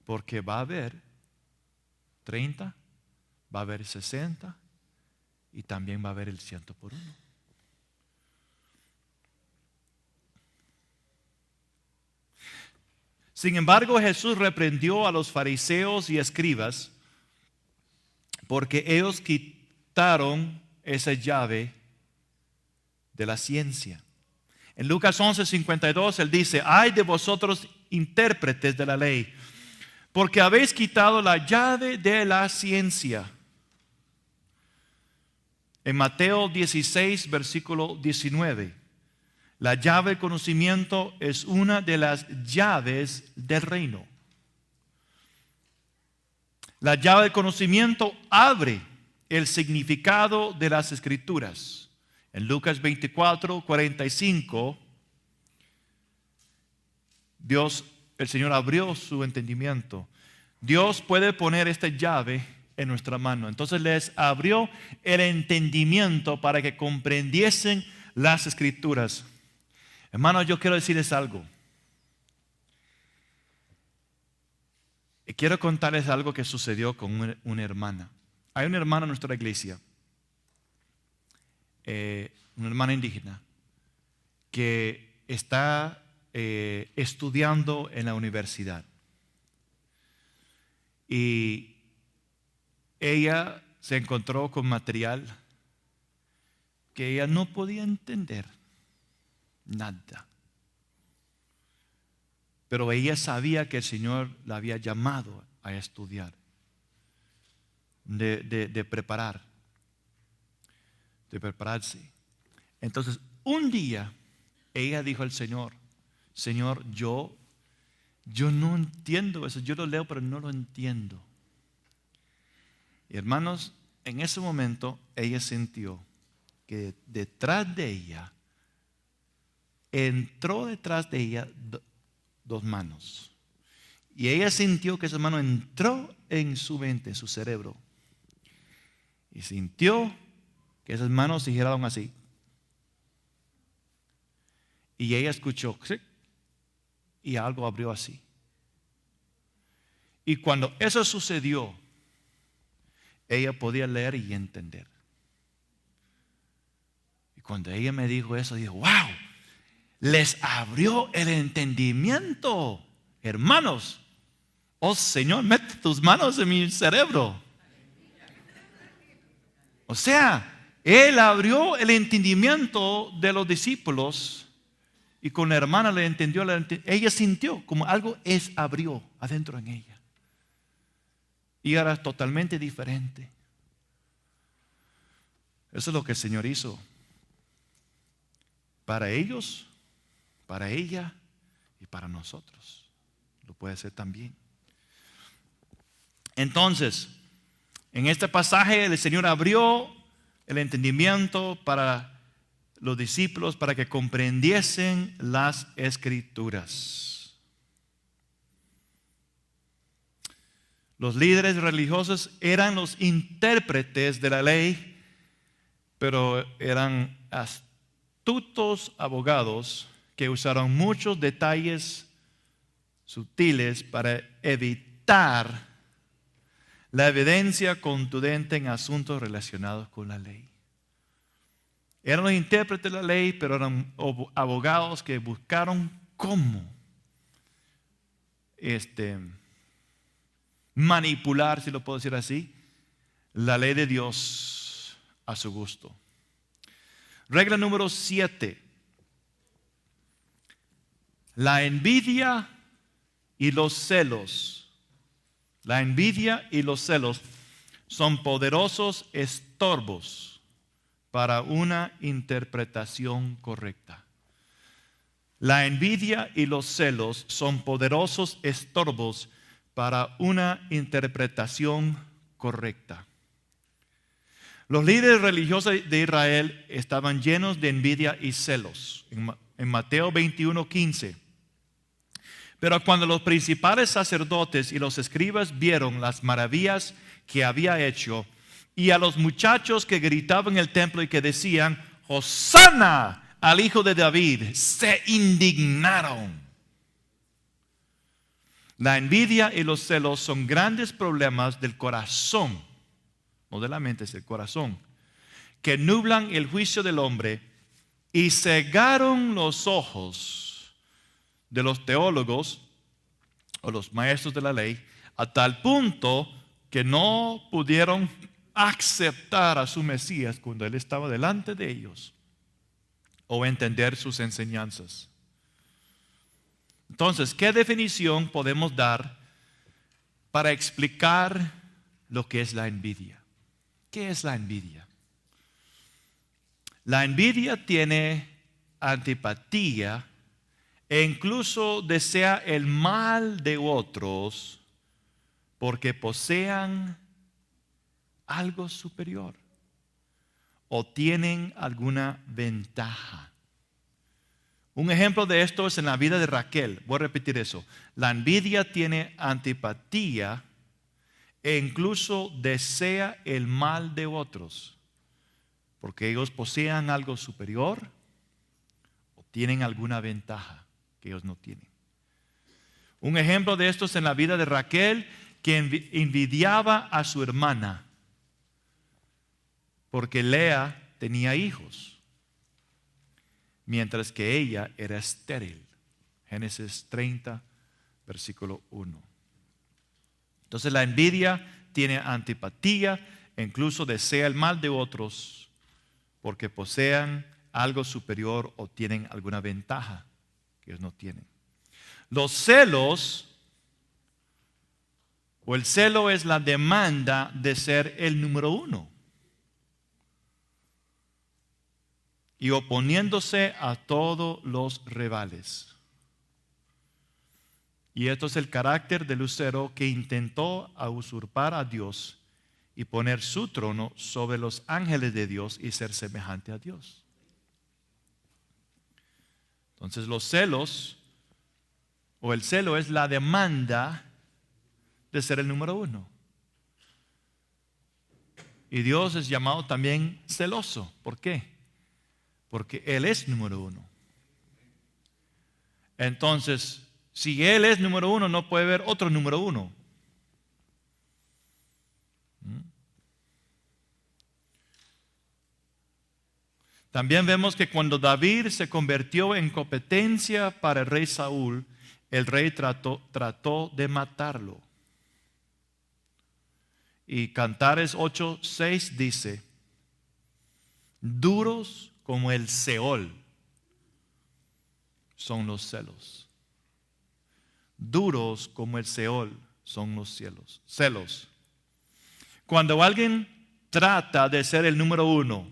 Porque va a haber 30, va a haber 60 y también va a haber el 100%. Sin embargo, Jesús reprendió a los fariseos y escribas porque ellos quitaron esa llave de la ciencia. En Lucas 11:52 Él dice, ay de vosotros intérpretes de la ley, porque habéis quitado la llave de la ciencia. En Mateo 16, versículo 19, la llave del conocimiento es una de las llaves del reino. La llave del conocimiento abre el significado de las Escrituras. En Lucas 24, 45, el Señor abrió su entendimiento. Dios puede poner esta llave en nuestra mano. Entonces les abrió el entendimiento para que comprendiesen las Escrituras. Hermanos, yo quiero decirles algo. Y quiero contarles algo que sucedió con una hermana. Hay una hermana en nuestra iglesia, una hermana indígena, que está estudiando en la universidad. Y ella se encontró con material que ella no podía entender nada. Pero ella sabía que el Señor la había llamado a estudiar, de prepararse. Entonces, un día ella dijo al Señor, Señor, yo no entiendo eso, yo lo leo pero no lo entiendo. Y hermanos, en ese momento ella sintió que entró detrás de ella dos manos. Y ella sintió que esa mano entró en su mente, en su cerebro. Y sintió que esas manos se giraron así. Y ella escuchó y algo abrió así. Y cuando eso sucedió, ella podía leer y entender. Y cuando ella me dijo eso, dije, wow, les abrió el entendimiento. Hermanos, oh Señor, mete tus manos en mi cerebro. O sea, Él abrió el entendimiento de los discípulos y con la hermana le entendió, ella sintió como algo abrió adentro en ella. Y era totalmente diferente. Eso es lo que el Señor hizo. Para ellos, para ella y para nosotros. Lo puede hacer también. Entonces, en este pasaje el Señor abrió el entendimiento para los discípulos para que comprendiesen las Escrituras. Los líderes religiosos eran los intérpretes de la ley, pero eran astutos abogados que usaron muchos detalles sutiles para evitar la evidencia contundente en asuntos relacionados con la ley. Eran los intérpretes de la ley, pero eran abogados que buscaron cómo manipular, si lo puedo decir así, la ley de Dios a su gusto. Regla número 7. La envidia y los celos. La envidia y los celos son poderosos estorbos para una interpretación correcta. La envidia y los celos son poderosos estorbos para una interpretación correcta. Los líderes religiosos de Israel estaban llenos de envidia y celos. En Mateo 21:15. Pero cuando los principales sacerdotes y los escribas vieron las maravillas que había hecho, y a los muchachos que gritaban en el templo y que decían, Hosana al hijo de David, se indignaron. La envidia y los celos son grandes problemas del corazón, no de la mente, es el corazón, que nublan el juicio del hombre y cegaron los ojos de los teólogos o los maestros de la ley a tal punto que no pudieron aceptar a su Mesías cuando Él estaba delante de ellos o entender sus enseñanzas. Entonces, ¿qué definición podemos dar para explicar lo que es la envidia? ¿Qué es la envidia? La envidia tiene antipatía e incluso desea el mal de otros porque posean algo superior o tienen alguna ventaja. Un ejemplo de esto es en la vida de Raquel. Voy a repetir eso. La envidia tiene antipatía e incluso desea el mal de otros porque ellos poseen algo superior o tienen alguna ventaja que ellos no tienen. Un ejemplo de esto es en la vida de Raquel, que envidiaba a su hermana porque Lea tenía hijos, mientras que ella era estéril. Génesis 30, versículo 1. Entonces la envidia tiene antipatía e incluso desea el mal de otros porque posean algo superior o tienen alguna ventaja que ellos no tienen. Los celos, o el celo es la demanda de ser el número uno y oponiéndose a todos los rivales. Y esto es el carácter de Lucero, que intentó usurpar a Dios y poner su trono sobre los ángeles de Dios y ser semejante a Dios. Entonces los celos, o el celo es la demanda de ser el número uno. Y Dios es llamado también celoso. ¿Por qué? Porque Él es número uno. Entonces, si Él es número uno, no puede haber otro número uno. También vemos que cuando David se convirtió en competencia para el rey Saúl, el rey trató de matarlo. Y Cantares 8:6 dice: duros como el Seol son los celos. Duros como el Seol son los celos. Cuando alguien trata de ser el número uno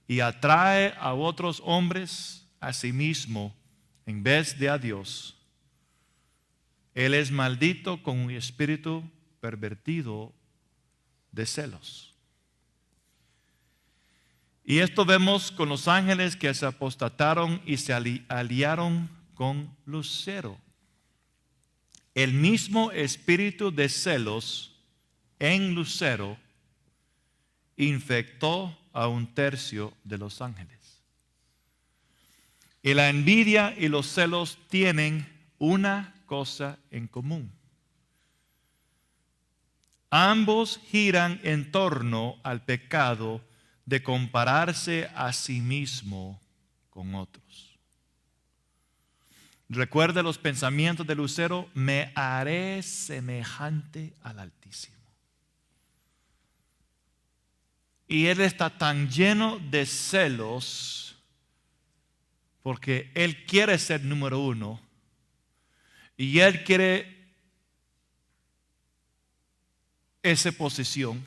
y atrae a otros hombres a sí mismo en vez de a Dios, él es maldito con un espíritu pervertido de celos. Y esto vemos con los ángeles que se apostataron y se aliaron con Lucero. El mismo espíritu de celos en Lucero infectó a un tercio de los ángeles. Y la envidia y los celos tienen una cosa en común. Ambos giran en torno al pecado de compararse a sí mismo con otros. Recuerde los pensamientos de Lucero: me haré semejante al Altísimo. Y él está tan lleno de celos porque él quiere ser número uno y él quiere esa posición,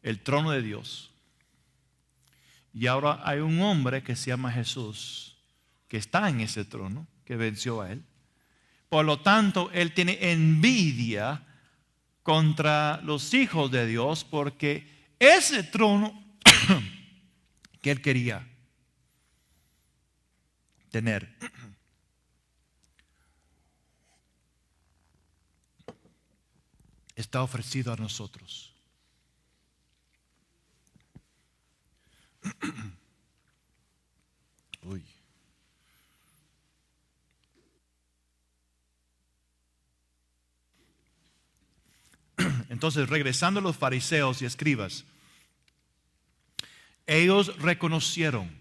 el trono de Dios. Y ahora hay un hombre que se llama Jesús que está en ese trono, que venció a él. Por lo tanto, él tiene envidia contra los hijos de Dios porque ese trono que él quería tener está ofrecido a nosotros. Uy. Entonces, regresando a los fariseos y escribas, ellos reconocieron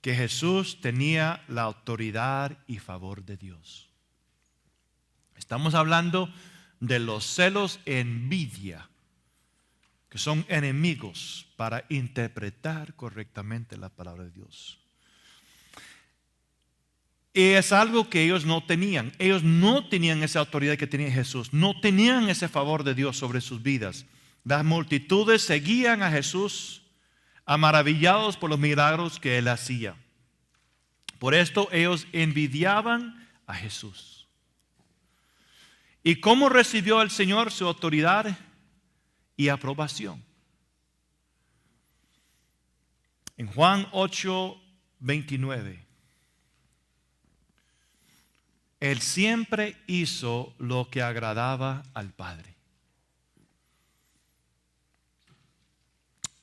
que Jesús tenía la autoridad y favor de Dios. Estamos hablando de los celos e envidia, que son enemigos para interpretar correctamente la palabra de Dios. Y es algo que ellos no tenían. Ellos no tenían esa autoridad que tenía Jesús. No tenían ese favor de Dios sobre sus vidas. Las multitudes seguían a Jesús, maravillados por los milagros que él hacía. Por esto ellos envidiaban a Jesús. ¿Y cómo recibió el Señor su autoridad y aprobación? En Juan 8:29. Él siempre hizo lo que agradaba al Padre.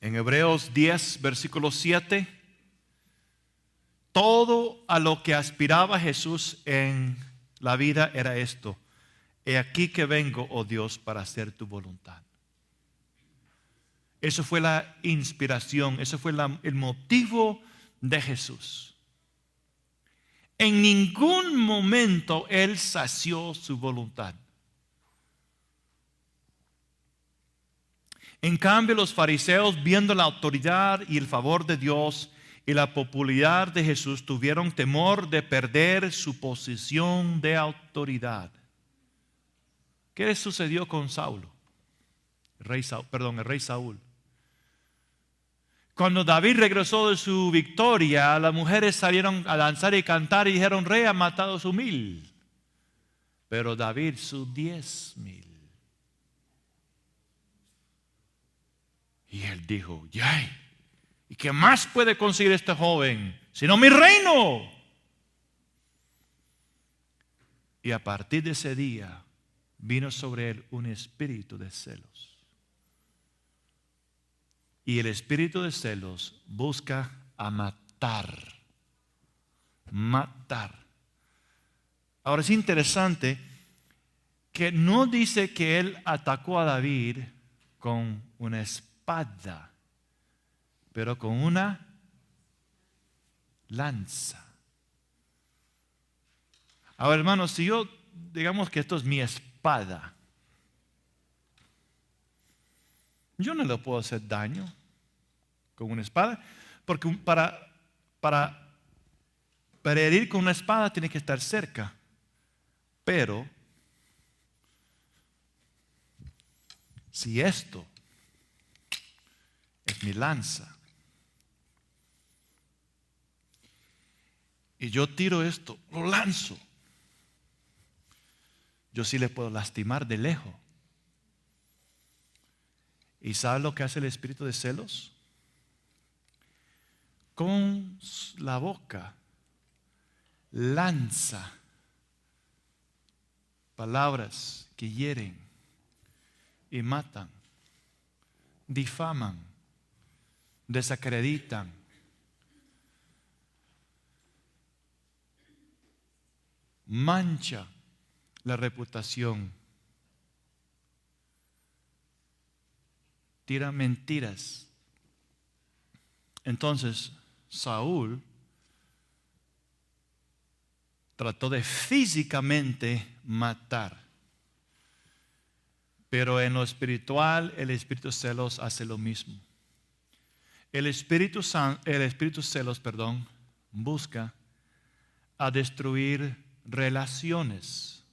En Hebreos 10, versículo 7, todo a lo que aspiraba Jesús en la vida era esto: he aquí que vengo, oh Dios, para hacer tu voluntad. Eso fue la inspiración, eso fue el motivo de Jesús. En ningún momento él sació su voluntad. En cambio, los fariseos, viendo la autoridad y el favor de Dios y la popularidad de Jesús, tuvieron temor de perder su posición de autoridad. ¿Qué sucedió con Saulo? El rey Saúl. Cuando David regresó de su victoria, las mujeres salieron a danzar y cantar y dijeron: rey ha matado su 1000, pero David sus 10,000. Y él dijo: ¡ay! ¿Y qué más puede conseguir este joven sino mi reino? Y a partir de ese día vino sobre él un espíritu de celos. Y el espíritu de celos busca a matar. Ahora es interesante que no dice que él atacó a David con una espada, pero con una lanza. Ahora, hermanos, si yo, digamos que esto es mi espada, Yo no le puedo hacer daño con una espada, porque para herir con una espada tiene que estar cerca. Pero si esto es mi lanza y yo tiro esto, lo lanzo, yo sí le puedo lastimar de lejos. ¿Y sabe lo que hace el espíritu de celos? Con la boca lanza palabras que hieren y matan, difaman, desacreditan, mancha la reputación, tira mentiras. Entonces Saúl trató de físicamente matar, pero en lo espiritual el espíritu celos hace lo mismo. El espíritu celos, busca a destruir relaciones,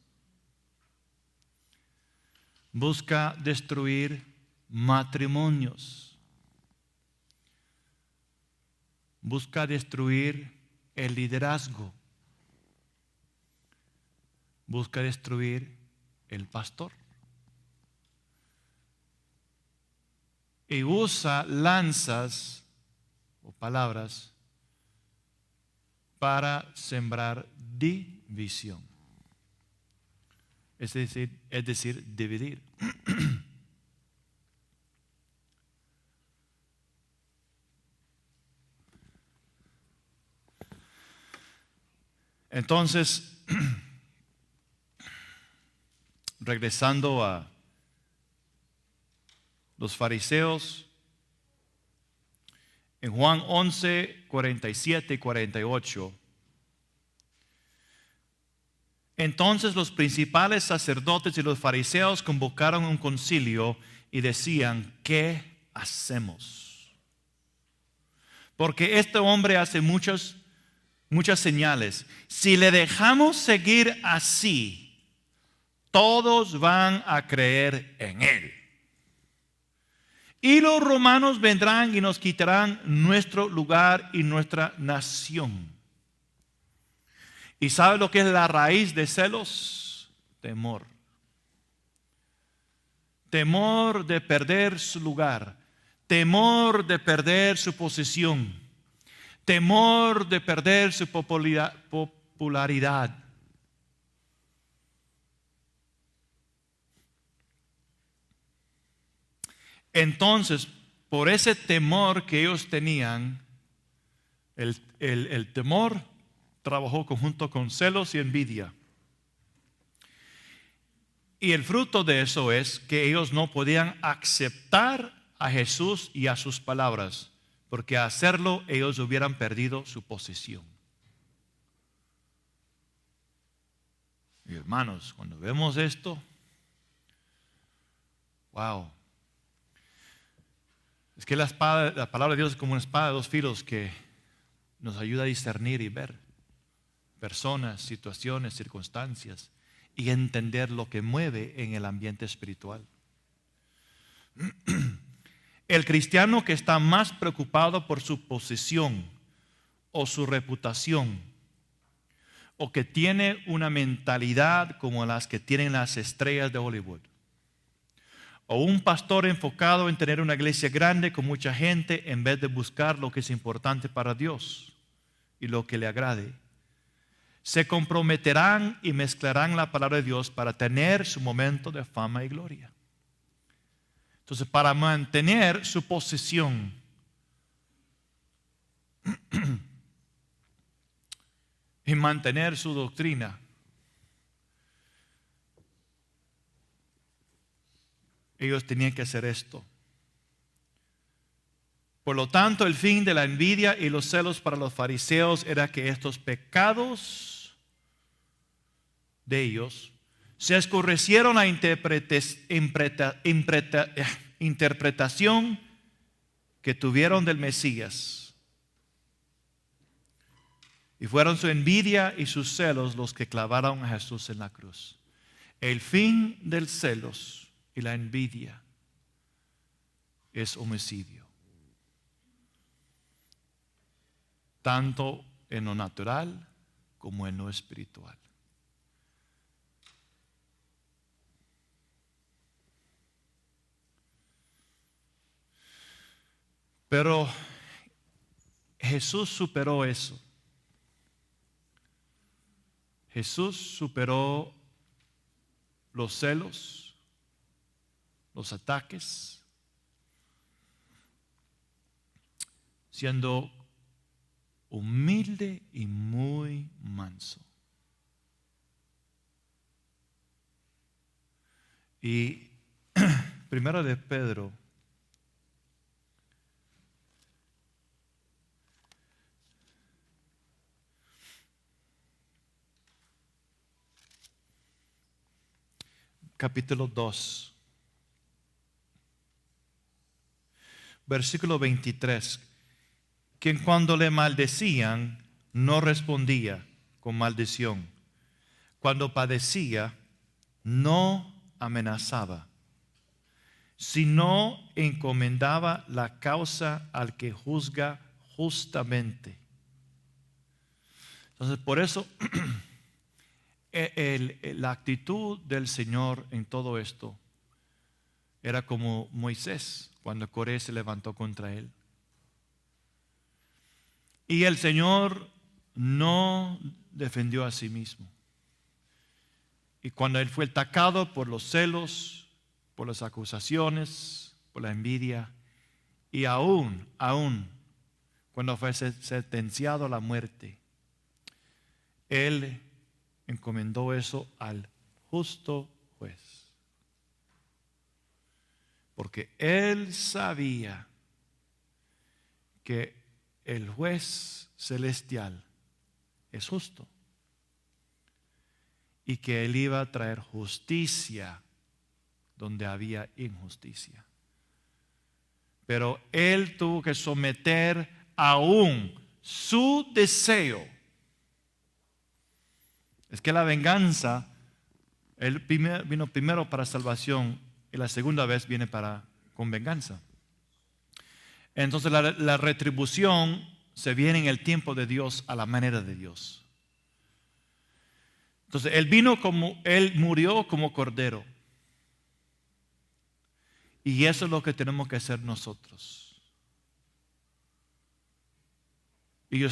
busca destruir matrimonios, busca destruir el liderazgo, busca destruir el pastor. Y usa lanzas o palabras para sembrar división. Es decir, dividir. Entonces, regresando a los fariseos, en Juan 11, 47 y 48, entonces los principales sacerdotes y los fariseos convocaron un concilio y decían: ¿qué hacemos? Porque este hombre hace muchas señales. Si le dejamos seguir así, todos van a creer en él. Y los romanos vendrán y nos quitarán nuestro lugar y nuestra nación. ¿Y sabe lo que es la raíz de celos? Temor. Temor de perder su lugar. Temor de perder su posición. Temor de perder su popularidad. Entonces, por ese temor que ellos tenían, el temor trabajó conjunto con celos y envidia. Y el fruto de eso es que ellos no podían aceptar a Jesús y a sus palabras, porque al hacerlo ellos hubieran perdido su posición. Y hermanos, cuando vemos esto, wow. Es que la palabra de Dios es como una espada de dos filos que nos ayuda a discernir y ver personas, situaciones, circunstancias y entender lo que mueve en el ambiente espiritual. El cristiano que está más preocupado por su posición o su reputación, o que tiene una mentalidad como las que tienen las estrellas de Hollywood, o un pastor enfocado en tener una iglesia grande con mucha gente en vez de buscar lo que es importante para Dios y lo que le agrade, se comprometerán y mezclarán la palabra de Dios para tener su momento de fama y gloria. Entonces, para mantener su posición y mantener su doctrina, ellos tenían que hacer esto. Por lo tanto, el fin de la envidia y los celos para los fariseos era que estos pecados de ellos se escurrecieron a interpretación que tuvieron del Mesías. Y fueron su envidia y sus celos los que clavaron a Jesús en la cruz. El fin del celos y la envidia es homicidio. Tanto en lo natural como en lo espiritual. Pero Jesús superó eso. Jesús superó los celos, los ataques, siendo humilde y muy manso. Y primero de Pedro, capítulo 2, versículo 23, quien cuando le maldecían no respondía con maldición, cuando padecía no amenazaba, sino encomendaba la causa al que juzga justamente. Entonces, por eso la actitud del Señor en todo esto era como Moisés cuando Coré se levantó contra él. Y el Señor no defendió a sí mismo. Y cuando él fue atacado por los celos, por las acusaciones, por la envidia, y aún cuando fue sentenciado a la muerte, él encomendó eso al justo juez. Porque él sabía que el juez celestial es justo y que él iba a traer justicia donde había injusticia. Pero él tuvo que someter aún su deseo. Es que la venganza, él vino primero para salvación y la segunda vez viene con venganza. Entonces la retribución se viene en el tiempo de Dios a la manera de Dios. Entonces él murió como cordero. Y eso es lo que tenemos que hacer nosotros. Y yo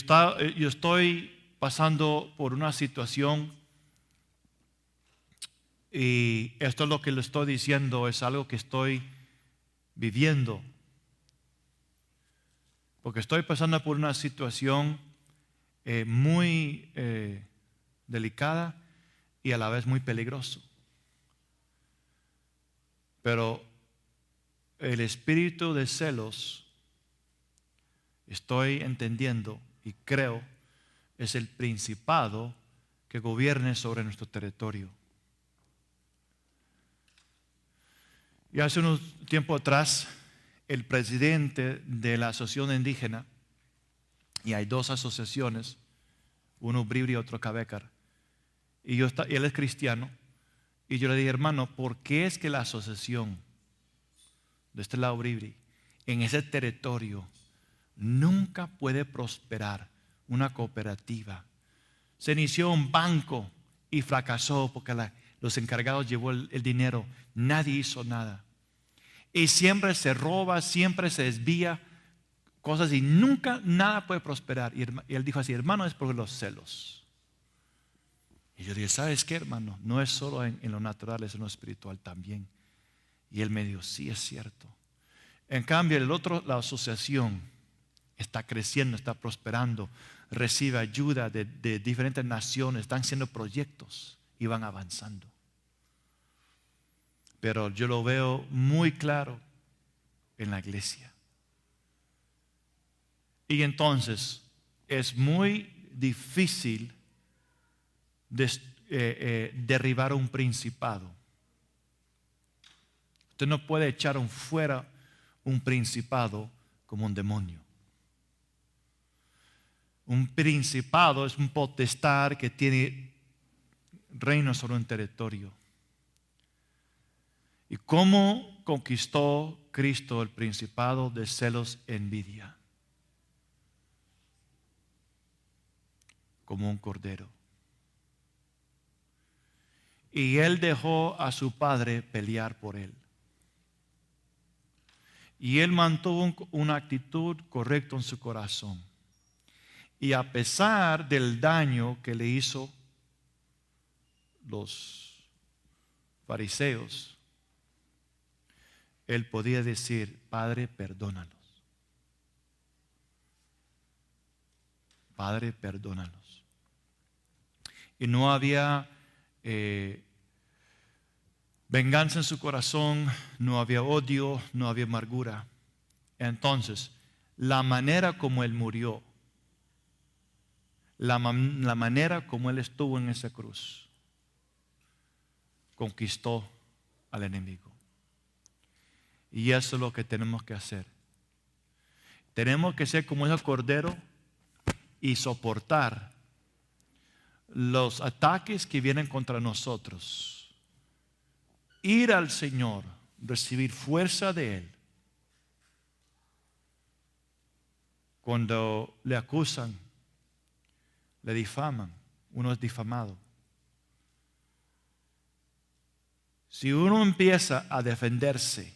estoy pasando por una situación y esto es lo que le estoy diciendo, es algo que estoy viviendo. Porque estoy pasando por una situación muy delicada y a la vez muy peligrosa. Pero el espíritu de celos, estoy entendiendo y creo, es el principado que gobierne sobre nuestro territorio. Y hace unos tiempo atrás, el presidente de la asociación indígena, y hay dos asociaciones, uno Bribri y otro Cabecar, y él es cristiano, y yo le dije, hermano, ¿por qué es que la asociación de este lado Bribri, en ese territorio, nunca puede prosperar una cooperativa? Se inició un banco y fracasó porque los encargados llevó el dinero, nadie hizo nada. Y siempre se roba, siempre se desvía cosas y nunca nada puede prosperar. Y él dijo así, hermano, es por los celos. Y yo dije, ¿sabes qué, hermano? No es solo en lo natural, es en lo espiritual también. Y él me dijo, sí, es cierto. En cambio, la asociación está creciendo, está prosperando, recibe ayuda de diferentes naciones, están haciendo proyectos y van avanzando. Pero yo lo veo muy claro en la iglesia. Y entonces es muy difícil derribar un principado. Usted no puede echar fuera un principado como un demonio. Un principado es un potestad que tiene reino sobre un territorio. ¿Y cómo conquistó Cristo el principado de celos e envidia? Como un cordero. Y él dejó a su padre pelear por él. Y él mantuvo una actitud correcta en su corazón. Y a pesar del daño que le hizo los fariseos, él podía decir: Padre, perdónalos. Padre, perdónalos. Y no había venganza en su corazón, no había odio, no había amargura. Entonces, la manera como él murió, la manera como él estuvo en esa cruz, conquistó al enemigo. Y eso es lo que tenemos que hacer. Tenemos que ser como ese cordero y soportar los ataques que vienen contra nosotros. Ir al Señor, recibir fuerza de Él. Cuando le acusan, le difaman, uno es difamado. Si uno empieza a defenderse,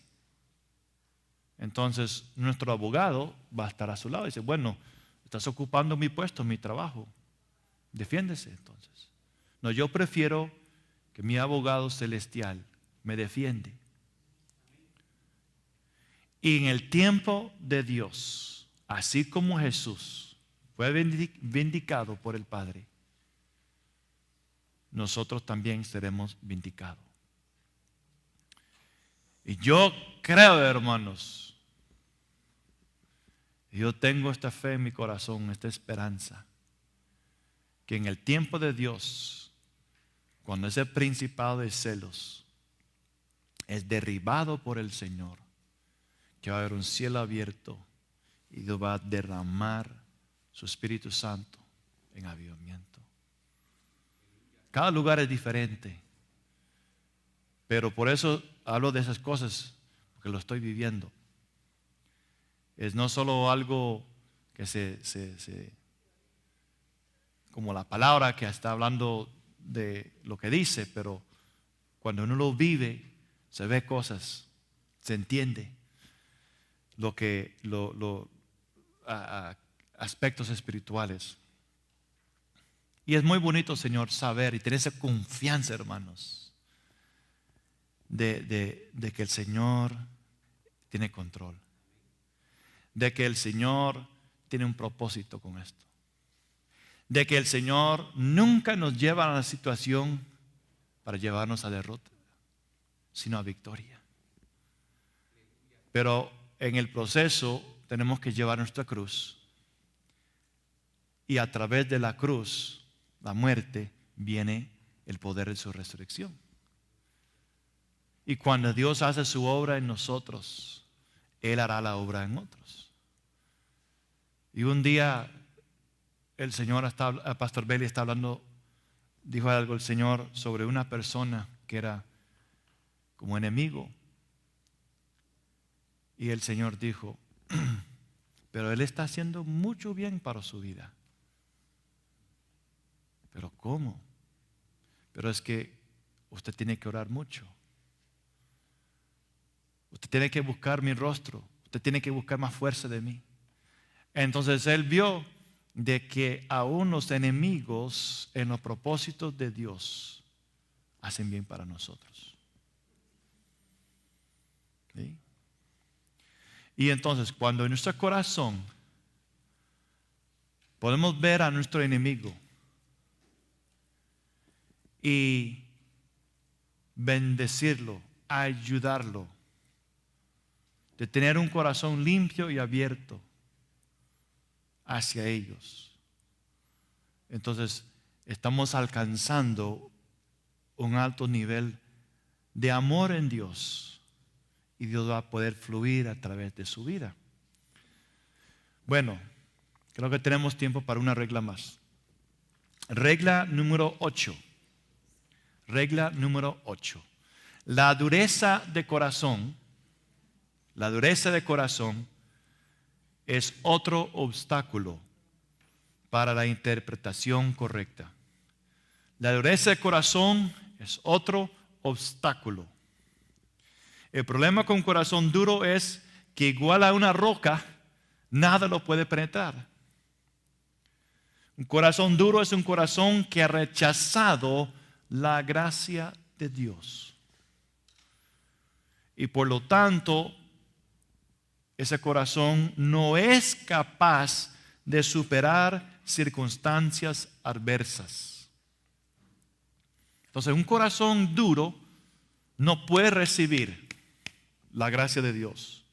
entonces nuestro abogado va a estar a su lado y dice: bueno, estás ocupando mi puesto, mi trabajo, defiéndese entonces. No, yo prefiero que mi abogado celestial me defiende. Y en el tiempo de Dios, así como Jesús fue vindicado por el Padre, nosotros también seremos vindicados. Y yo creo, hermanos, yo tengo esta fe en mi corazón, esta esperanza, que en el tiempo de Dios, cuando ese principado de celos es derribado por el Señor, que va a haber un cielo abierto y Dios va a derramar su Espíritu Santo en avivamiento. Cada lugar es diferente, pero por eso hablo de esas cosas, porque lo estoy viviendo. Es no solo algo que como la palabra que está hablando de lo que dice, pero cuando uno lo vive, se ve cosas, se entiende aspectos espirituales. Y es muy bonito, Señor, saber y tener esa confianza, hermanos, de que el Señor tiene control, de que el Señor tiene un propósito con esto, de que el Señor nunca nos lleva a la situación para llevarnos a derrota, sino a victoria. Pero en el proceso tenemos que llevar nuestra cruz, y a través de la cruz, la muerte, viene el poder de su resurrección. Y cuando Dios hace su obra en nosotros, Él hará la obra en otros. Y un día el Señor, Pastor Belli está hablando, dijo algo el Señor sobre una persona que era como enemigo. Y el Señor dijo: pero Él está haciendo mucho bien para su vida. ¿Pero cómo? Pero es que usted tiene que orar mucho. Usted tiene que buscar mi rostro. Usted tiene que buscar más fuerza de mí. Entonces Él vio de que aún los enemigos en los propósitos de Dios hacen bien para nosotros. ¿Sí? Y entonces cuando en nuestro corazón podemos ver a nuestro enemigo y bendecirlo, ayudarlo, de tener un corazón limpio y abierto hacia ellos, entonces estamos alcanzando un alto nivel de amor en Dios y Dios va a poder fluir a través de su vida. Bueno, creo que tenemos tiempo para una regla más. Regla número 8. Regla número 8. La dureza de corazón es otro obstáculo para la interpretación correcta. La dureza de corazón es otro obstáculo. El problema con un corazón duro es que igual a una roca, nada lo puede penetrar. Un corazón duro es un corazón que ha rechazado la gracia de Dios. Y por lo tanto, ese corazón no es capaz de superar circunstancias adversas. Entonces, un corazón duro no puede recibir la gracia de Dios.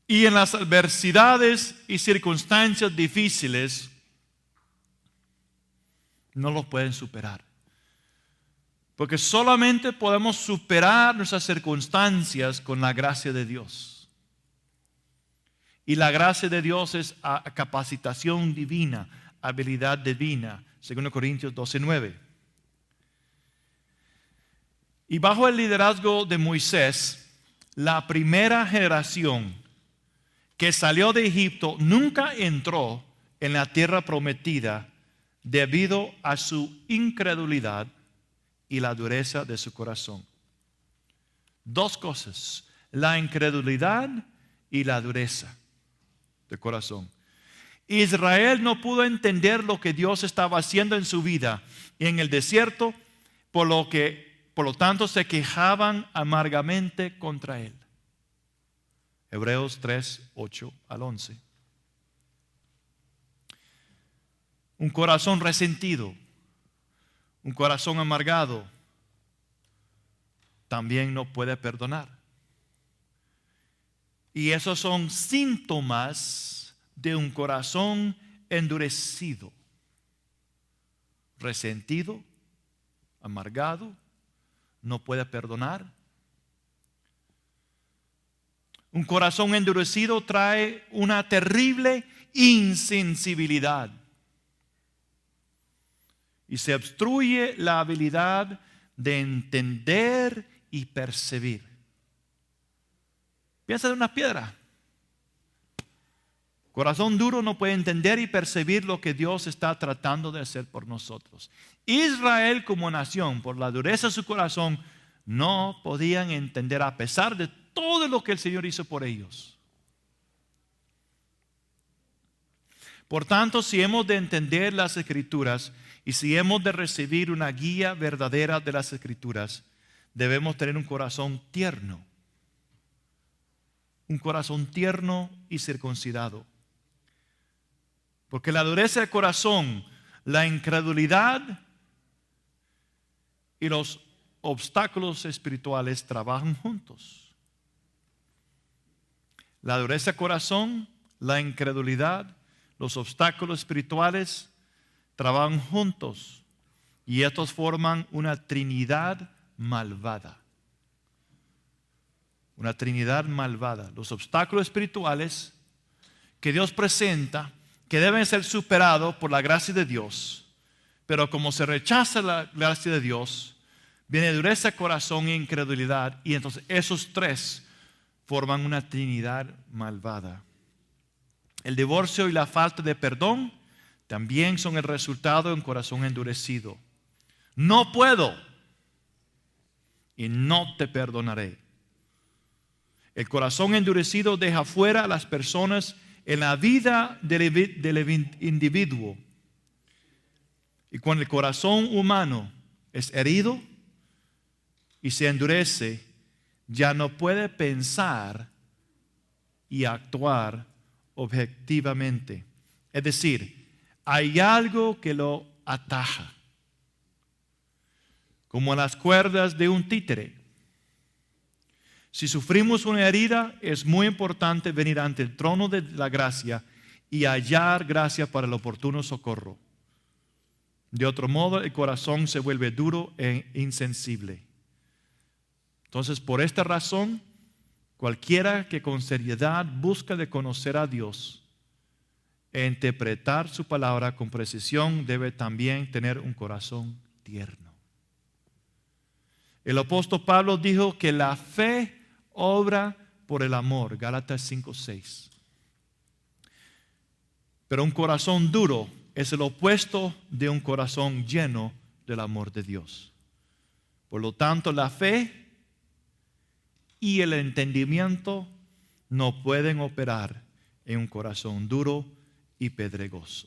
Y en las adversidades y circunstancias difíciles, no lo pueden superar. Porque solamente podemos superar nuestras circunstancias con la gracia de Dios. Y la gracia de Dios es capacitación divina, habilidad divina, 2 Corintios 12:9. Y bajo el liderazgo de Moisés, la primera generación que salió de Egipto nunca entró en la tierra prometida debido a su incredulidad y la dureza de su corazón. Dos cosas: la incredulidad y la dureza de corazón. Israel no pudo entender lo que Dios estaba haciendo en su vida en el desierto, por lo tanto se quejaban amargamente contra él. Hebreos 3:8-11. Un corazón resentido, un corazón amargado, también no puede perdonar. Y esos son síntomas de un corazón endurecido, resentido, amargado, no puede perdonar. Un corazón endurecido trae una terrible insensibilidad y se obstruye la habilidad de entender y percibir. Piensa en una piedra. Corazón duro no puede entender y percibir lo que Dios está tratando de hacer por nosotros. Israel como nación, por la dureza de su corazón, no podían entender a pesar de todo lo que el Señor hizo por ellos. Por tanto, si hemos de entender las Escrituras y si hemos de recibir una guía verdadera de las Escrituras, debemos tener un corazón tierno. Un corazón tierno y circuncidado. Porque la dureza del corazón, la incredulidad y los obstáculos espirituales trabajan juntos. La dureza del corazón, la incredulidad, los obstáculos espirituales trabajan juntos. Y estos forman una trinidad malvada. Una trinidad malvada. Los obstáculos espirituales que Dios presenta, que deben ser superados por la gracia de Dios, pero como se rechaza la gracia de Dios, viene dureza de corazón e incredulidad, y entonces esos tres forman una trinidad malvada. El divorcio y la falta de perdón también son el resultado de un corazón endurecido. No puedo y no te perdonaré. El corazón endurecido deja fuera a las personas en la vida del individuo. Y cuando el corazón humano es herido y se endurece, ya no puede pensar y actuar objetivamente. Es decir, hay algo que lo ataja, como las cuerdas de un títere. Si sufrimos una herida, es muy importante venir ante el trono de la gracia y hallar gracia para el oportuno socorro. De otro modo, el corazón se vuelve duro e insensible. Entonces, por esta razón, Cualquiera que con seriedad busca de conocer a Dios e interpretar su palabra con precisión debe también tener un corazón tierno. El apóstol Pablo dijo que la fe obra por el amor, Gálatas 5:6. Pero un corazón duro es el opuesto de un corazón lleno del amor de Dios. Por lo tanto, la fe y el entendimiento no pueden operar en un corazón duro y pedregoso.